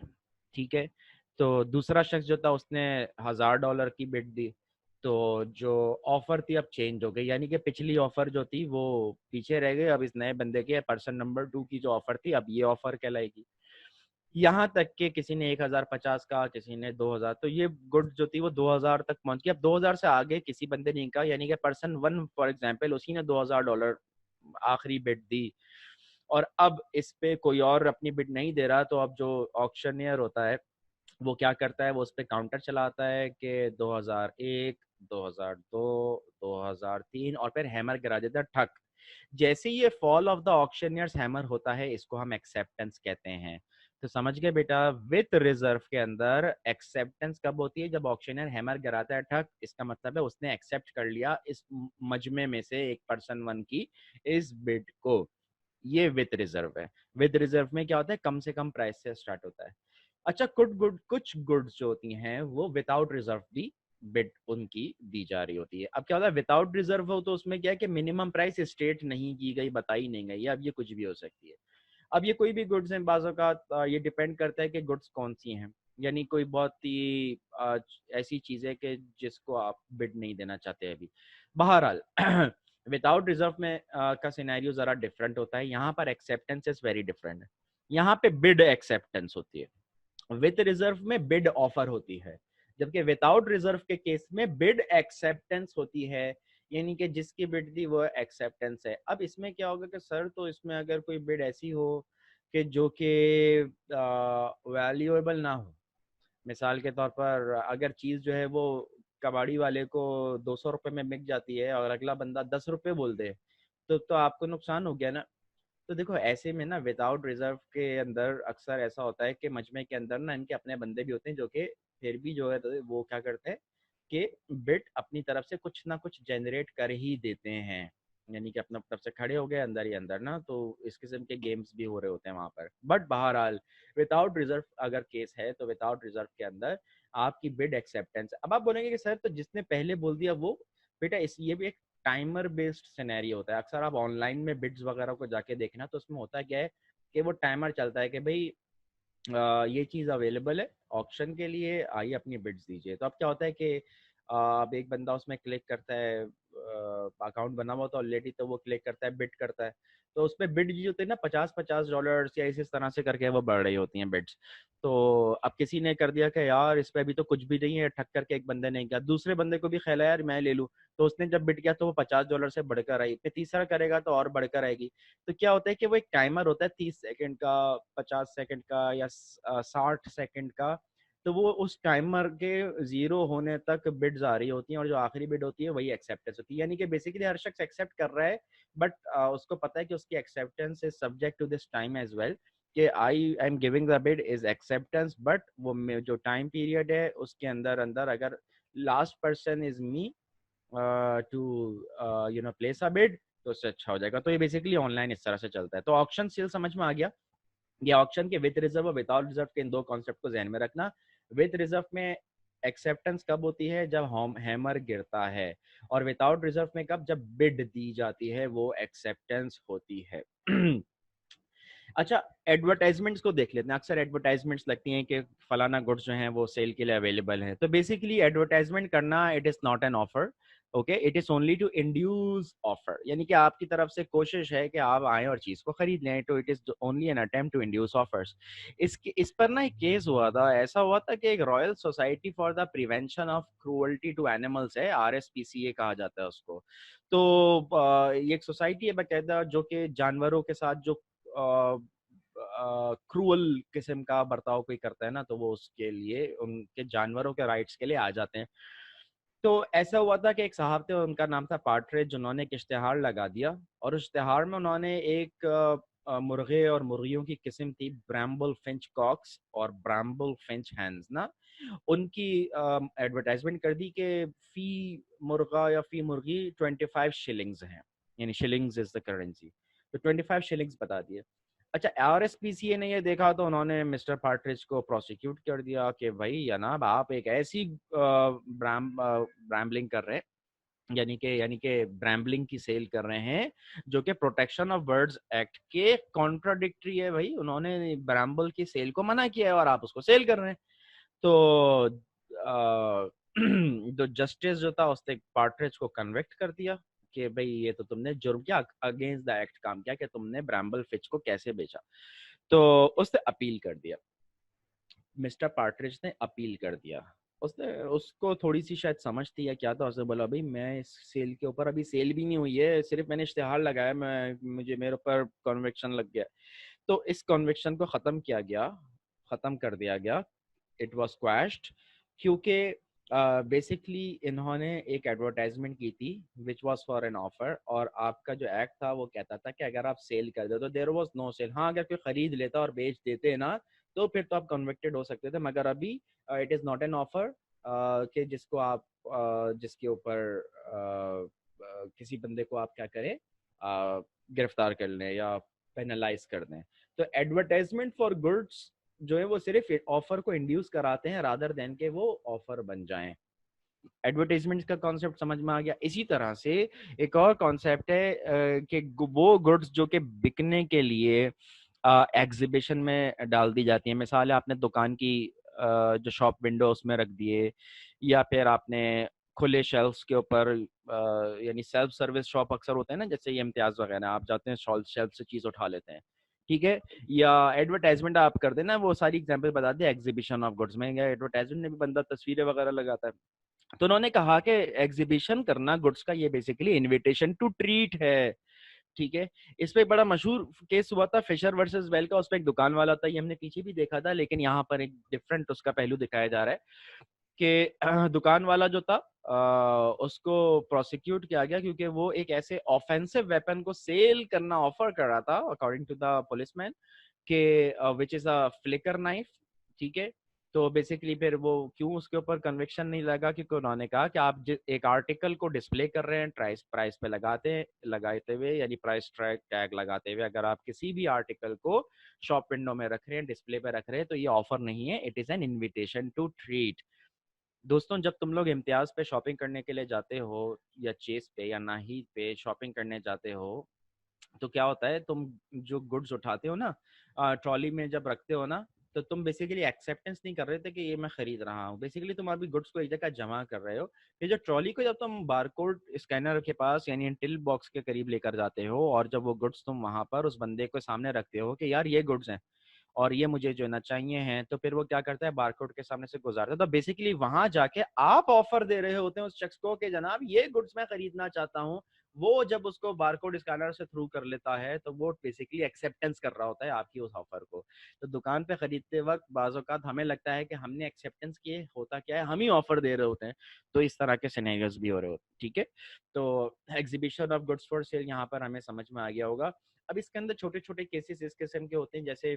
ठीक है, तो दूसरा शख्स जो था उसने $1000 की बिड दी, तो जो ऑफर थी अब चेंज हो गई, यानी कि पिछली ऑफर जो थी वो पीछे रह गई, अब इस नए बंदे के पर्सन नंबर 2 की जो ऑफर थी अब ये ऑफर कहलाएगी। यहाँ तक कि किसी ने 1050 का, किसी ने 2000, तो ये गुड जो थी वो 2000 तक पहुंच गई। अब 2000 से आगे किसी बंदे ने कहा, यानी कि पर्सन 1 फॉर एग्जाम्पल, उसी ने $2000 आखिरी बिड दी, और अब इस पे कोई और अपनी बिड नहीं दे रहा, तो अब जो ऑक्शनियर होता है वो क्या करता है, वो उस पर काउंटर चलाता है कि 2001, 2002, 2003, और फिर हैमर गिरा देता है ठक। जैसे ये फॉल ऑफ द ऑक्शनियर्स हैमर होता है, इसको हम एक्सेप्टेंस कहते हैं। तो समझ गए बेटा, विथ रिजर्व के अंदर एक्सेप्टेंस कब होती है? जब ऑक्शनियर हैमर गिराता है ठक, इसका मतलब है उसने एक्सेप्ट कर लिया इस मजमे में से एक पर्सन 1 की इस बिड को। ये विथ रिजर्व है। विथ रिजर्व में क्या होता है, कम से कम प्राइस से स्टार्ट होता है। अच्छा, कुछ गुड्स जो होती हैं वो विदाउट रिजर्व भी बिड उनकी दी जा रही होती है। अब क्या होता है, विदाउट रिजर्व हो तो उसमें क्या है कि मिनिमम प्राइस स्टेट नहीं की गई, बताई नहीं गई, अब ये कुछ भी हो सकती है। अब ये कोई भी गुड्स हैं, बाज़ों का ये डिपेंड करता है कि गुड्स कौन सी हैं। यानी कोई बहुत ही ऐसी चीज है कि जिसको आप बिड नहीं देना चाहते अभी। बहरहाल विदाउट रिजर्व में का सिनेरियो जरा डिफरेंट होता है, यहाँ पर एक्सेप्टेंस इज वेरी डिफरेंट है। यहाँ पे बिड एक्सेप्टेंस होती है, विद रिजर्व में बिड ऑफर होती है, जबकि विदाउट रिजर्व के केस में बिड एक्सेप्टेंस होती है, यानी कि जिसकी बिड थी वो एक्सेप्टेंस है। अब इसमें क्या होगा कि सर, तो इसमें अगर कोई बिड ऐसी हो कि जो कि वैल्यूएबल ना हो, मिसाल के तौर पर अगर चीज जो है वो कबाड़ी वाले को 200 रुपए में बिक जाती है और अगला बंदा 10 रुपए बोल दे, तो आपको नुकसान हो गया ना। तो देखो ऐसे में ना विदाउट रिजर्व के अंदर अक्सर ऐसा होता है कि मजमे के अंदर ना इनके अपने बंदे भी होते हैं जो कि फिर भी जो है तो वो क्या करते हैं कि बिट अपनी तरफ से कुछ ना कुछ जनरेट कर ही देते हैं, यानी कि अपना तरफ से खड़े हो गए अंदर ही अंदर ना, तो इस किस्म के गेम्स भी हो रहे होते हैं वहां पर। बट बहरहाल विदाउट रिजर्व अगर केस है तो विदाउट रिजर्व के अंदर आपकी बिड एक्सेप्टेंस। अब आप बोलेंगे कि सर तो जिसने पहले बोल दिया वो, बेटा इस ये भी एक टाइमर बेस्ड सिनेरियो होता है। अक्सर आप ऑनलाइन में बिड्स वगैरह को जाके देखना, तो उसमें होता क्या है कि वो टाइमर चलता है कि भाई ये चीज अवेलेबल है ऑक्शन के लिए, आइए अपनी बिड्स दीजिए। तो अब क्या होता है कि अब एक बंदा उसमें क्लिक करता है, अकाउंट बना हुआ होता है ऑलरेडी, तो वो क्लिक करता है, बिड करता है। तो उस पर बिड जो होते हैं ना, $50-50 या इस तरह से करके वो बढ़ रही होती हैं बिड्स। तो अब किसी ने कर दिया कि यार इस पे अभी तो कुछ भी नहीं है, ठक करके एक बंदे ने किया, दूसरे बंदे को भी ख्याल है यार मैं ले लूँ, तो उसने जब बिड किया तो वो $50 से बढ़कर आई, फिर तीसरा करेगा तो और बढ़कर आएगी। तो क्या होता है कि वो एक टाइमर होता है 30 सेकंड का, 50 सेकंड का या 60 सेकंड का। तो वो उस टाइमर के जीरो होने तक बिड्स आ रही होती हैं, और जो आखिरी बिड होती है वही एक्सेप्टेंस होती है। यानी कि बेसिकली हर शख्स एक्सेप्ट कर रहा है, बट उसको पता है कि उसकी acceptance is subject to this time as well, कि I am giving the bid is acceptance, but वो जो टाइम पीरियड है उसके अंदर अंदर अगर last person is me to place a bid, तो उससे अच्छा हो जाएगा। तो ये बेसिकली ऑनलाइन इस तरह से चलता है। तो ऑक्शन सेल समझ में आ गया। ये ऑक्शन के विद रिजर्व और विदाउट रिजर्व के इन दो कॉन्सेप्ट को ध्यान में रखना। विद रिजर्व में एक्सेप्टेंस कब होती है, जब हैमर गिरता है, और विदाउट रिजर्व में कब, जब बिड दी जाती है, वो एक्सेप्टेंस होती है। अच्छा, एडवर्टाइजमेंट्स को देख लेते हैं। अक्सर एडवर्टाइजमेंट्स लगती हैं कि फलाना गुड्स जो हैं वो सेल के लिए अवेलेबल है। तो बेसिकली एडवर्टाइजमेंट करना, it is not an offer, okay, it is only to induce offer, यानी कि आपकी तरफ से कोशिश है कि आप आए और चीज को खरीद लें। तो it is only an attempt to induce offers. इस पर ना एक केस हुआ था, ऐसा हुआ था कि एक Royal Society for the Prevention of Cruelty to Animals है, RSPCA कहा जाता है उसको। तो ये एक सोसाइटी है बाकायदा, जो कि जानवरों के साथ जो क्रूअल किस्म का बर्ताव कोई करता है ना, तो वो उसके लिए, उनके जानवरों के राइट्स के लिए आ जाते हैं। तो ऐसा हुआ था कि एक साहब थे, उनका नाम था पार्टरेज, जिन्होंने एक इश्तेहार लगा दिया, और उस इश्तेहार में उन्होंने एक मुर्गे और मुर्गियों की किस्म थी, ब्रैम्बल फिंच कॉक्स और ब्रैम्बल फिंच हैंस ना, उनकी एडवर्टाइजमेंट कर दी कि फी मुर्गा या फी मुर्गी 25 शिलिंग्स हैं, यानी शिलिंग्स इज द करेंसी, तो 25 शिलिंग्स बता दिए। अच्छा, RSPCA ने ये देखा तो उन्होंने मिस्टर पार्ट्रिज को प्रोसिक्यूट कर दिया कि भाई जनाब आप एक ऐसी ब्रैम्बलिंग कर रहे हैं, यानी कि ब्रैम्बलिंग की सेल कर रहे हैं जो कि प्रोटेक्शन ऑफ बर्ड्स एक्ट के कॉन्ट्राडिक्टरी है। भाई उन्होंने ब्रैम्बल की सेल को मना किया है और आप उसको सेल कर रहे हैं। तो जो जस्टिस जो था उसने पार्ट्रिज को कन्विक्ट कर दिया कि भाई ये तो तुमने जुर्म किया, अगेंस्ट द एक्ट काम किया, कि तुमने ब्रैम्बल फिश को कैसे बेचा। तो उसने अपील कर दिया, मिस्टर पार्ट्रिज ने अपील कर दिया। उसने, उसको थोड़ी सी शायद समझ थी या क्या था, उसने बोला भाई मैं इस सेल के ऊपर, अभी सेल भी नहीं हुई है, सिर्फ मैंने इश्तेहार लगाया, मुझे मेरे ऊपर कन्विक्शन लग गया। तो इस कन्विक्शन को ख़त्म किया गया, ख़त्म कर दिया गया, इट वॉज क्वैश्ड, क्योंकि बेसिकली इन्होंने एक एडवर्टाइजमेंट की थी which was for an offer, और आपका जो एक्ट था वो कहता था कि अगर आप सेल कर दो तो देर वॉज नो सेल। हाँ, अगर कोई खरीद लेता और बेच देते ना, तो फिर तो आप कन्विक्टेड हो सकते थे, मगर अभी it is not an offer कि जिसको आप जिसके ऊपर किसी बंदे को आप क्या करें, गिरफ्तार कर लें या पेनलाइज कर दें। तो एडवर्टाइजमेंट फॉर गुड्स जो है वो सिर्फ ऑफर को इंड्यूस कराते हैं, रादर देन के वो ऑफर बन जाएं। एडवर्टाइजमेंट का कॉन्सेप्ट समझ में आ गया। इसी तरह से एक और कॉन्सेप्ट है कि वो गुड्स जो कि बिकने के लिए एग्जीबिशन में डाल दी जाती है। मिसाल है, आपने दुकान की जो शॉप विंडो उसमें रख दिए, या फिर आपने खुले शेल्फ्स के ऊपर, यानी सेल्फ सर्विस शॉप अक्सर होते हैं ना, जैसे ये इम्तियाज वगैरह, आप जाते हैं शेल्फ से चीज़ उठा लेते हैं, ठीक है, या एडवर्टाइजमेंट आप कर देना, वो सारी एग्जांपल बता दिए एग्जीबिशन ऑफ गुड्स में। एडवर्टाइजमेंट में भी बंदा तस्वीरें वगैरह लगाता है। तो उन्होंने कहा कि एग्जीबिशन करना गुड्स का ये बेसिकली इनविटेशन टू ट्रीट है, ठीक है। इस पे एक बड़ा मशहूर केस हुआ था, फिशर वर्सेस वेल का। उस पर एक दुकान वाला था, ये हमने पीछे भी देखा था, लेकिन यहाँ पर एक डिफरेंट उसका पहलू दिखाया जा रहा है कि दुकान वाला जो था उसको प्रोसिक्यूट किया गया क्योंकि वो एक ऐसे ऑफेंसिव वेपन को सेल करना ऑफर कर रहा था, अकॉर्डिंग टू द पुलिसमैन, के which is a flicker knife, ठीक है। तो बेसिकली फिर वो क्यों उसके ऊपर कन्विक्शन नहीं लगा, क्योंकि उन्होंने कहा कि आप एक आर्टिकल को डिस्प्ले कर रहे हैं प्राइस प्राइस पे लगाते हुए, यानी प्राइस टैग लगाते हुए, अगर आप किसी भी आर्टिकल को शॉप विंडो में रख रहे हैं, डिस्प्ले पे रख रहे हैं, तो ये ऑफर नहीं है, it is an invitation to treat. दोस्तों, जब तुम लोग इम्तियाज पे शॉपिंग करने के लिए जाते हो, या चेस पे या नाहीद पे शॉपिंग करने जाते हो, तो क्या होता है, तुम जो गुड्स उठाते हो ना, ट्रॉली में जब रखते हो ना, तो तुम बेसिकली एक्सेप्टेंस नहीं कर रहे थे कि ये मैं खरीद रहा हूँ, बेसिकली तुम अभी गुड्स को एक जगह जमा कर रहे हो। ये जो ट्रॉली को जब तुम बारकोड स्कैनर के पास यानी टिल बॉक्स के करीब लेकर जाते हो और जब वो गुड्स तुम वहां पर उस बंदे को सामने रखते हो कि यार ये गुड्स हैं और ये मुझे जो है ना चाहिए हैं, तो फिर वो क्या करता है, बारकोड के सामने से गुजारता है। तो बेसिकली वहां जाके आप ऑफर दे रहे होते हैं उस शख्स को कि जनाब ये गुड्स मैं खरीदना चाहता हूँ। वो जब उसको बारकोड स्कैनर से थ्रू कर लेता है तो वो बेसिकली एक्सेप्टेंस कर रहा होता है आपकी उस ऑफर को। तो दुकान पे खरीदते वक्त बाज़ औक़ात हमें लगता है कि हमने एक्सेप्टेंस किए, होता क्या है हम ही ऑफर दे रहे होते हैं। तो इस तरह के सिनेरियोस भी हो रहे होते हैं, ठीक है। तो exhibition of goods for sale यहाँ पर हमें समझ में आ गया होगा। अब इसके अंदर छोटे छोटे केसेस इस किस्म के होते हैं, जैसे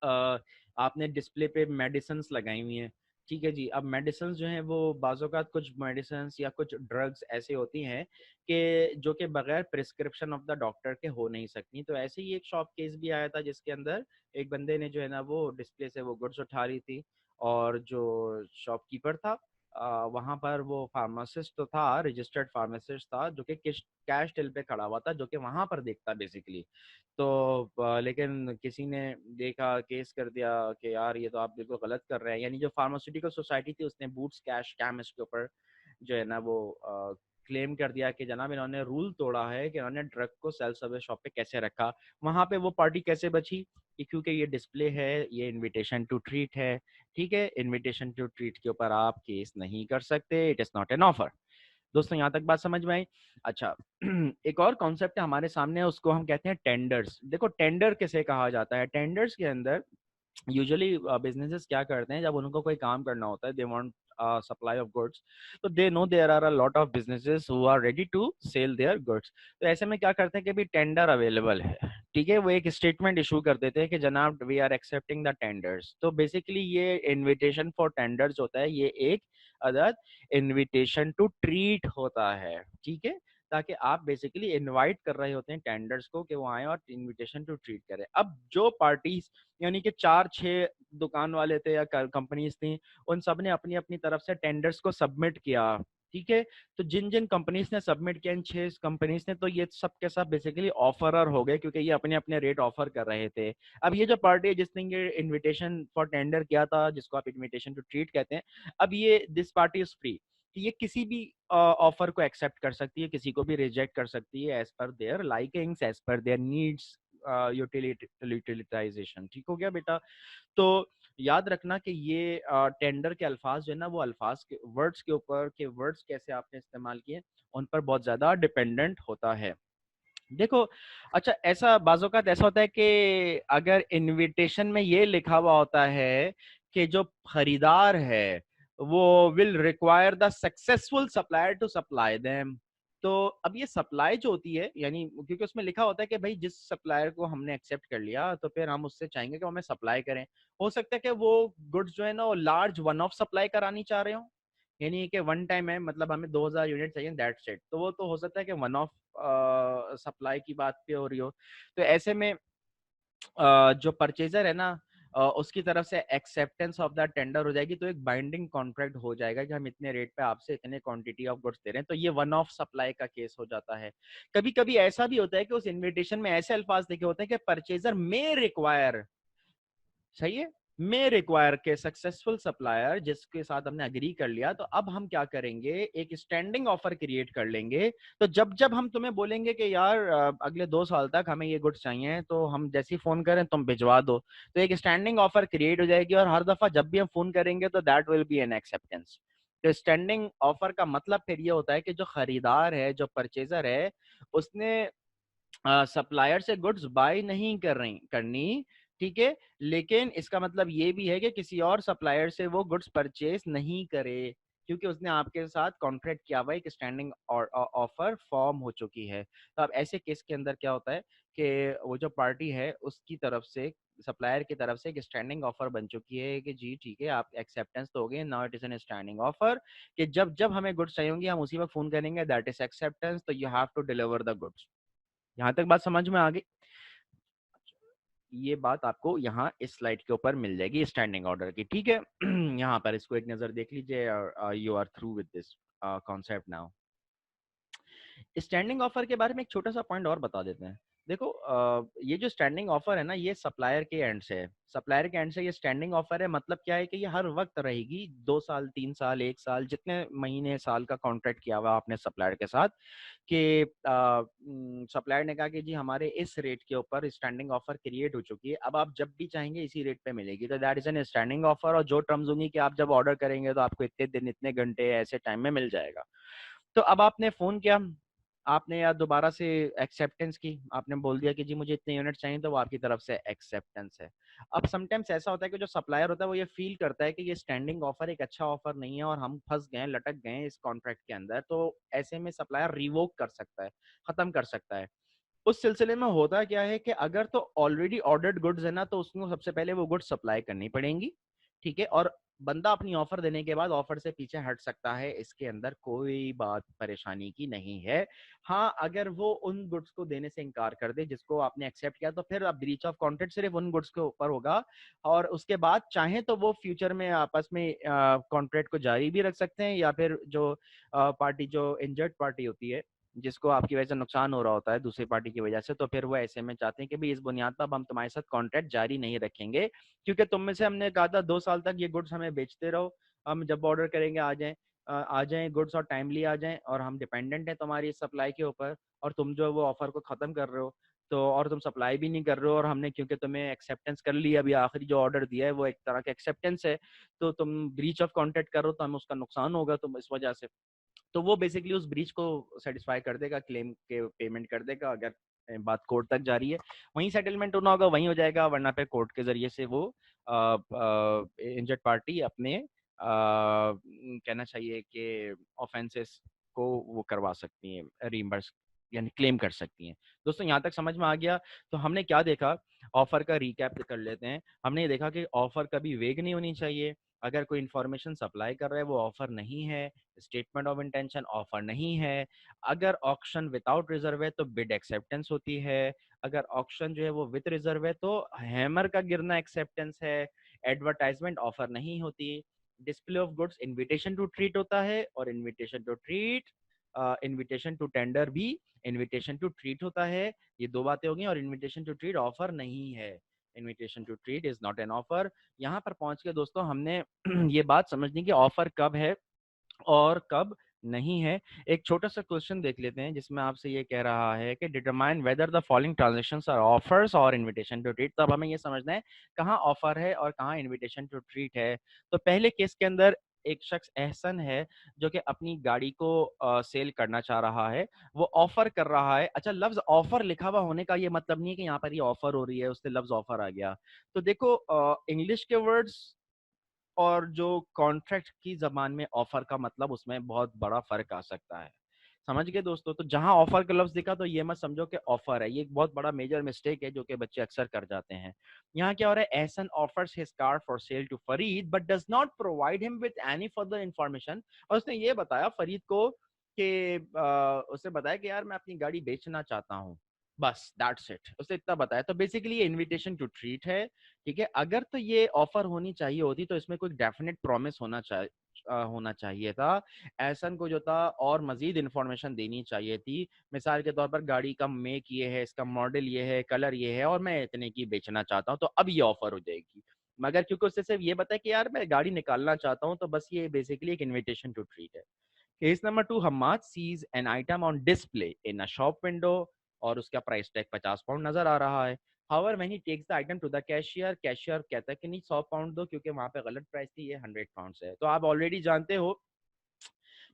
आपने डिस्प्ले पे मेडिसिन लगाई हुई हैं, ठीक है जी। अब मेडिसिन जो हैं वो बाज़-औक़ात कुछ मेडिसिन या कुछ ड्रग्स ऐसे होती हैं कि जो कि बगैर प्रिस्क्रिप्शन ऑफ द डॉक्टर के हो नहीं सकती। तो ऐसे ही एक शॉप केस भी आया था जिसके अंदर एक बंदे ने जो है ना वो डिस्प्ले से वो गुड्स उठा रही थी और जो शॉपकीपर था वहाँ पर वो फार्मासिस्ट तो था, रजिस्टर्ड फार्मासिस्ट था जो कि कैश टिल पे खड़ा हुआ था, जो कि वहाँ पर देखता बेसिकली। तो लेकिन किसी ने देखा, केस कर दिया कि यार ये तो आप बिल्कुल गलत कर रहे हैं। यानी जो फार्मास्यूटिकल सोसाइटी थी उसने बूट्स कैश कैम इसके ऊपर जो है ना वो क्लेम कर दिया कि जनाब इन्होंने रूल तोड़ा है कि इन्होंने ड्रग को सेल्फ सर्विस शॉप पे कैसे रखा। वहां पे वो पार्टी कैसे बची कि क्योंकि ये डिस्प्ले है, ये इनविटेशन टू ट्रीट है, ठीक है। इनविटेशन टू ट्रीट के ऊपर आप केस नहीं कर सकते, it is not an offer. दोस्तों यहाँ तक बात समझ में आई। अच्छा एक और कॉन्सेप्ट है हमारे सामने, उसको हम कहते हैं टेंडर्स। देखो टेंडर किसे कहा जाता है। टेंडर्स के अंदर यूजुअली बिजनेसेस क्या करते हैं, जब उनको कोई काम करना होता है, they want supply of goods, तो they know there are a lot of businesses who are ready to sell their goods. तो ऐसे में क्या करते हैं कि भी टेंडर अवेलेबल है, ठीक है। वो एक स्टेटमेंट इशू कर देते हैं कि जनाब we are accepting the tenders. तो बेसिकली ये इनविटेशन फॉर टेंडर्स होता है, ये एक अदर इनविटेशन टू ट्रीट होता है, ठीक है। ताकि आप बेसिकली इनवाइट कर रहे होते हैं टेंडर्स को कि वो आए और इनविटेशन टू ट्रीट करें। अब जो पार्टीज यानी कि 4-6 दुकान वाले थे या कंपनीज थी, उन सब ने अपनी अपनी तरफ से टेंडर्स को सबमिट किया, ठीक है। तो जिन जिन कंपनीज ने सबमिट किया, इन 6 कंपनीज ने, तो ये सब के सब बेसिकली ऑफरर हो गए क्योंकि ये अपने अपने रेट ऑफर कर रहे थे। अब ये जो पार्टी है जिसने ये इनविटेशन फॉर टेंडर किया था, जिसको आप इनविटेशन टू ट्रीट कहते हैं, अब ये दिस पार्टी इज फ्री कि ये किसी भी ऑफर को एक्सेप्ट कर सकती है, किसी को भी रिजेक्ट कर सकती है as per their likings, as per their needs, utilisation. ठीक हो गया बेटा। तो याद रखना कि ये टेंडर के अल्फाज जो है ना, वो अल्फाज के वर्ड्स के ऊपर के वर्ड्स कैसे आपने इस्तेमाल किए उन पर बहुत ज्यादा डिपेंडेंट होता है। देखो अच्छा, ऐसा बाज़-औक़ात ऐसा होता है कि अगर इनविटेशन में ये लिखा हुआ होता है कि जो खरीदार है वो will require the successful supplier to supply them. तो अब ये सप्लाई जो होती है, यानी क्योंकि उसमें लिखा होता है कि भाई जिस सप्लायर को हमने एक्सेप्ट कर लिया तो फिर हम उससे चाहेंगे कि वो हमें सप्लाई करें। हो सकता है कि वो गुड्स जो है ना वो लार्ज वन ऑफ सप्लाई करानी चाह रहे हो, यानी कि वन टाइम है, मतलब हमें 2000 यूनिट चाहिए, दैट्स इट। तो वो तो हो सकता है कि वन ऑफ सप्लाई की बात पे हो रही हो। तो ऐसे में जो परचेजर है ना उसकी तरफ से एक्सेप्टेंस ऑफ द टेंडर हो जाएगी, तो एक बाइंडिंग कॉन्ट्रैक्ट हो जाएगा कि हम इतने रेट पे आपसे इतने क्वांटिटी ऑफ गुड्स दे रहे हैं। तो ये वन ऑफ सप्लाई का केस हो जाता है। कभी कभी ऐसा भी होता है कि उस इनविटेशन में ऐसे अल्फाज लिखे होते हैं कि परचेजर मे रिक्वायर, सही है, मे रिक्वायर के सक्सेसफुल सप्लायर जिसके साथ हमने एग्री कर लिया, तो अब हम क्या करेंगे, एक स्टैंडिंग ऑफर क्रिएट कर लेंगे। तो जब जब हम तुम्हें बोलेंगे कि यार अगले 2 साल तक हमें ये गुड्स चाहिए, तो हम जैसे ही फोन करें तुम भिजवा दो, तो एक स्टैंडिंग ऑफर क्रिएट हो जाएगी और हर दफा जब भी हम फोन करेंगे तो that will be N acceptance. तो स्टैंडिंग ऑफर का मतलब फिर ये होता है कि जो खरीदार है, जो परचेजर है, उसने सप्लायर से गुड्स बाय नहीं करनी, ठीक है। लेकिन इसका मतलब ये भी है कि किसी और सप्लायर से वो गुड्स परचेज नहीं करे, क्योंकि उसने आपके साथ कॉन्ट्रैक्ट किया हुआ, एक स्टैंडिंग ऑफर फॉर्म हो चुकी है। तो अब ऐसे केस के अंदर क्या होता है कि वो जो पार्टी है उसकी तरफ से, सप्लायर की तरफ से एक स्टैंडिंग ऑफर बन चुकी है कि जी ठीक है, आप एक्सेप्टेंस तो हो गए, now it is N standing offer कि जब जब हमें गुड्स चाहिए होंगी हम उसी वक्त फोन करेंगे, दैट इज एक्सेप्टेंस, तो you have to deliver the goods. यहाँ तक बात समझ में आ गई। ये बात आपको यहाँ इस स्लाइड के ऊपर मिल जाएगी स्टैंडिंग ऑर्डर की, ठीक है। यहाँ पर इसको एक नजर देख लीजिए, you are through with this concept now. Standing offer के बारे में एक छोटा सा पॉइंट और बता देते हैं। देखो ये जो स्टैंडिंग ऑफर है ना, ये सप्लायर के एंड से है। सप्लायर के एंड से ये स्टैंडिंग ऑफर है, मतलब क्या है कि ये हर वक्त रहेगी, 2 साल 3 साल 1 साल, जितने महीने साल का कॉन्ट्रैक्ट किया हुआ आपने सप्लायर के साथ, कि सप्लायर ने कहा कि जी हमारे इस रेट के ऊपर स्टैंडिंग ऑफर क्रिएट हो चुकी है, अब आप जब भी चाहेंगे इसी रेट पे मिलेगी, तो that is an standing offer. और जो टर्म्स होंगी कि आप जब ऑर्डर करेंगे तो आपको इतने दिन इतने घंटे ऐसे टाइम में मिल जाएगा। तो अब आपने फोन किया, आपने या दोबारा से एक्सेप्टेंस की, आपने बोल दिया कि जी मुझे इतने यूनिट चाहिए, तो वो आपकी तरफ से एक्सेप्टेंस है। अब समटाइम्स ऐसा होता है कि जो सप्लायर होता है वो ये फील करता है कि ये स्टैंडिंग ऑफर एक अच्छा ऑफर नहीं है और हम फंस गए, लटक गए इस कॉन्ट्रैक्ट के अंदर, तो ऐसे में सप्लायर रिवोक कर सकता है, खत्म कर सकता है। उस सिलसिले में होता क्या है कि अगर तो ऑलरेडी ऑर्डर्ड गुड्स है ना, तो उसको सबसे पहले वो गुड्स सप्लाई करनी पड़ेंगी, ठीक है। और बंदा अपनी ऑफर देने के बाद ऑफर से पीछे हट सकता है, इसके अंदर कोई बात परेशानी की नहीं है। हाँ, अगर वो उन गुड्स को देने से इनकार कर दे जिसको आपने एक्सेप्ट किया, तो फिर अब ब्रीच ऑफ कॉन्ट्रैक्ट सिर्फ उन गुड्स के ऊपर होगा। और उसके बाद चाहे तो वो फ्यूचर में आपस में कॉन्ट्रैक्ट को जारी भी रख सकते हैं, या फिर जो पार्टी, जो इंजर्ड पार्टी होती है, जिसको आपकी वजह से नुकसान हो रहा होता है दूसरी पार्टी की वजह से, तो फिर वो ऐसे में चाहते हैं कि भाई इस बुनियाद पर अब हम तुम्हारे साथ कॉन्ट्रैक्ट जारी नहीं रखेंगे, क्योंकि तुम में से हमने कहा था 2 साल तक ये गुड्स हमें बेचते रहो, हम जब ऑर्डर करेंगे आ जाएं गुड्स और टाइमली आ जाएं, और हम डिपेंडेंट हैं तुम्हारी सप्लाई के ऊपर, और तुम जो वो ऑफर को खत्म कर रहे हो, तो और तुम सप्लाई भी नहीं कर रहे हो, और हमने क्योंकि तुम्हें एक्सेप्टेंस कर लिया, अभी आखिरी जो ऑर्डर दिया है वो एक तरह का एक्सेप्टेंस है, तो तुम ब्रीच ऑफ कॉन्ट्रैक्ट करो तो हमें उसका नुकसान होगा तुम इस वजह से। तो वो बेसिकली उस ब्रीच को सेटिस्फाई कर देगा, क्लेम के पेमेंट कर देगा। अगर बात कोर्ट तक जा रही है, वहीं सेटलमेंट होना होगा वहीं हो जाएगा, वरना पे कोर्ट के जरिए से वो इंजर्ड पार्टी अपने कहना चाहिए कि ऑफेंसेस को वो करवा सकती हैं, रीइंबर्स यानी क्लेम कर सकती हैं। दोस्तों यहाँ तक समझ में आ गया? तो हमने क्या देखा, ऑफर का रिकैप कर लेते हैं। हमने ये देखा कि ऑफर कभी वेग नहीं होनी चाहिए, अगर कोई इंफॉर्मेशन सप्लाई कर रहा है वो ऑफर नहीं है, स्टेटमेंट ऑफ इंटेंशन ऑफर नहीं है। अगर ऑक्शन विदाउट रिजर्व है तो बिड एक्सेप्टेंस होती है। अगर ऑक्शन जो है वो विद रिजर्व है तो हैमर का गिरना एक्सेप्टेंस है। एडवर्टाइजमेंट ऑफर नहीं होती। Display of goods invitation to treat होता है, और invitation to treat, invitation to tender भी इनविटेशन टू ट्रीट होता है। ये दो बातें हो गई, और इनविटेशन टू ट्रीट ऑफर नहीं है। Invitation to treat is not an offer. यहाँ पर पहुंच के दोस्तों हमने ये बात समझनी कि ऑफर कब है और कब नहीं है। एक छोटा सा क्वेश्चन देख लेते हैं जिसमें आपसे ये कह रहा है कि determine whether the following transactions are offers और इनविटेशन टू ट्रीट। तब हमें ये समझना है कहाँ ऑफर है और कहाँ इनविटेशन टू ट्रीट है। तो पहले केस के अंदर एक शख्स एहसन है जो कि अपनी गाड़ी को सेल करना चाह रहा है, वो ऑफर कर रहा है। अच्छा, लफ्ज ऑफर लिखा हुआ होने का ये मतलब नहीं है कि यहाँ पर ये ऑफर हो रही है, उससे लफ्ज ऑफर आ गया। तो देखो इंग्लिश के वर्ड्स और जो कॉन्ट्रैक्ट की जबान में ऑफर का मतलब, उसमें बहुत बड़ा फर्क आ सकता है। समझ गए दोस्तों? तो जहां ऑफर का लफ्ज दिखा तो ये मत समझो कि ऑफर है, ये एक बहुत बड़ा मेजर मिस्टेक है जो कि बच्चे अक्सर कर जाते हैं। यहाँ क्या हो रहा है, Ehsan offers his car for sale to Farid but does not provide him with any further information. और उसने ये बताया फरीद को कि उसने बताया कि यार मैं अपनी गाड़ी बेचना चाहता हूँ, बस दैट्स इट, उसने इतना बताया। तो बेसिकली ये इनविटेशन टू ट्रीट है, ठीक है। अगर तो ये ऑफर होनी चाहिए होती तो इसमें कोई डेफिनेट प्रॉमिस होना चाहिए था। एहसन को जो था और मजीद इंफॉर्मेशन देनी चाहिए थी। मिसाल के तौर पर गाड़ी का मेक ये है, इसका मॉडल ये है, कलर ये है, और मैं इतने की बेचना चाहता हूँ, तो अब ये ऑफर हो जाएगी। मगर क्योंकि उससे सिर्फ ये बताया कि यार मैं गाड़ी निकालना चाहता हूँ, तो बस ये बेसिकली एक इन्विटेशन टू ट्रीट है। Case number 2, Hammad sees an item on display in a shop window, और उसका प्राइस टैग 50 पाउंड नजर आ रहा है। However when he takes the item to the cashier, cashier कहता है कि नहीं 100 पाउंड दो, क्योंकि वहां पे गलत प्राइस थी, ये 100 पाउंड है। तो आप ऑलरेडी जानते हो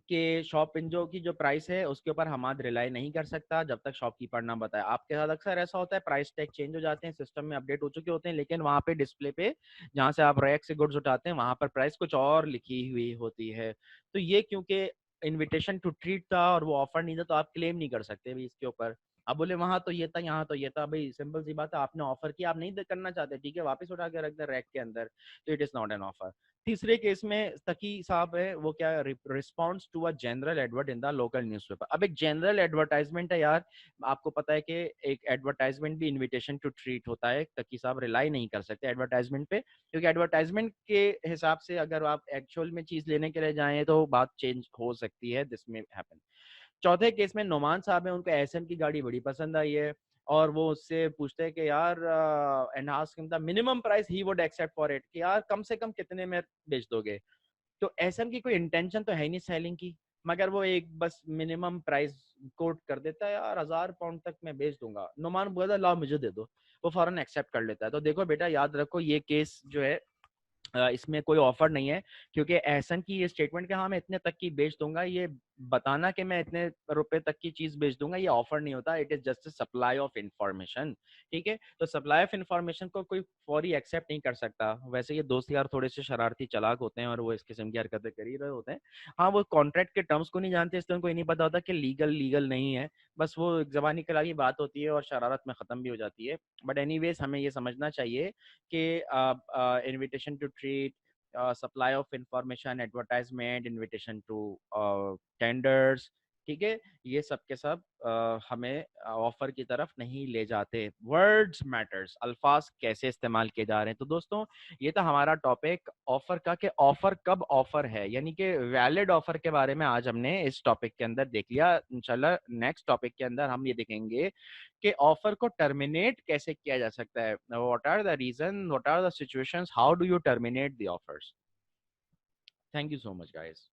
कि शॉप विंडो की जो प्राइस है उसके ऊपर हमाद रिलाई नहीं कर सकता जब तक शॉपकीपर ना बताए। आपके साथ अक्सर ऐसा होता है, प्राइस टैग चेंज हो जाते हैं, सिस्टम में अपडेट हो चुके होते हैं, लेकिन वहां पे डिस्प्ले पे जहां से आप रैक से गुड्स उठाते हैं वहां पर प्राइस कुछ और लिखी हुई होती है। तो ये क्योंकि इनविटेशन टू ट्रीट था और वो ऑफर नहीं था, तो आप क्लेम नहीं कर सकते भाई इसके ऊपर। अब बोले वहां तो ये था, यहाँ तो ये था, भाई सिंपल सी बात है, आपने ऑफर किया, आप नहीं करना चाहते, ठीक है, वापस उठा के रख दे रैक के अंदर, तो it is not an offer. तीसरे केस में तकी साहब है, वो क्या, response to a general advert in the local newspaper. अब एक जनरल एडवर्टाइजमेंट है यार, आपको पता है कि एक एडवर्टाइजमेंट भी इनविटेशन टू ट्रीट होता है। तकी साहब रिलाई नहीं कर सकते एडवर्टाइजमेंट पे, क्योंकि एडवर्टाइजमेंट के हिसाब से अगर आप एक्चुअल में चीज लेने के लिए जाएं तो बात चेंज हो सकती है, दिस में हैपन। चौथे केस में नोमान साहब है, उनको एहसन की गाड़ी बड़ी पसंद आई है, और वो उससे पूछते हैं कि यार and ask him the minimum price he would except for it, कि यार कम से कम कितने में बेच दोगे। तो एसएम की कोई इंटेंशन तो है ही नहीं सेलिंग की, मगर वो एक बस मिनिमम प्राइस कोट कर देता है, यार 1000 पाउंड तक मैं बेच दूंगा। नुमान बोला लाओ मुझे दे दो, वो फौरन एक्सेप्ट कर लेता है। तो देखो बेटा याद रखो ये केस जो है इसमें कोई ऑफर नहीं है, क्योंकि एहसन की ये स्टेटमेंट कि हाँ मैं इतने तक की बेच दूंगा, ये बताना कि मैं इतने रुपए तक की चीज बेच दूंगा, ये ऑफर नहीं होता। It is just supply of information. ठीक है, तो सप्लाई ऑफ इंफॉर्मेशन को कोई फौरी एक्सेप्ट नहीं कर सकता। वैसे ये दोस्त यार थोड़े से शरारती चालाक होते हैं और वो इस किस्म की हरकतें कर ही रहे होते हैं। हाँ, वो कॉन्ट्रैक्ट के टर्म्स को नहीं जानते, इसलिए उनको ये नहीं पता होता कि लीगल लीगल नहीं है। बस वो एक जबानी कला की बात होती है और शरारत में खत्म भी हो जाती है। बट एनीवेज हमें ये समझना चाहिए कि invitation to treat, supply of information, advertisement, invitation to tenders, ठीक है, ये सब के सब हमें ऑफर की तरफ नहीं ले जाते। वर्ड्स मैटर्स, अल्फाज कैसे इस्तेमाल किए जा रहे हैं। तो दोस्तों ये था हमारा टॉपिक ऑफर का, कि ऑफर कब ऑफर है, यानी कि वैलिड ऑफर के बारे में आज हमने इस टॉपिक के अंदर देख लिया। इंशाल्लाह नेक्स्ट टॉपिक के अंदर हम ये देखेंगे कि ऑफर को टर्मिनेट कैसे किया जा सकता है। What are the reason, what are the situations, how do you terminate the offers. Thank you so much guys.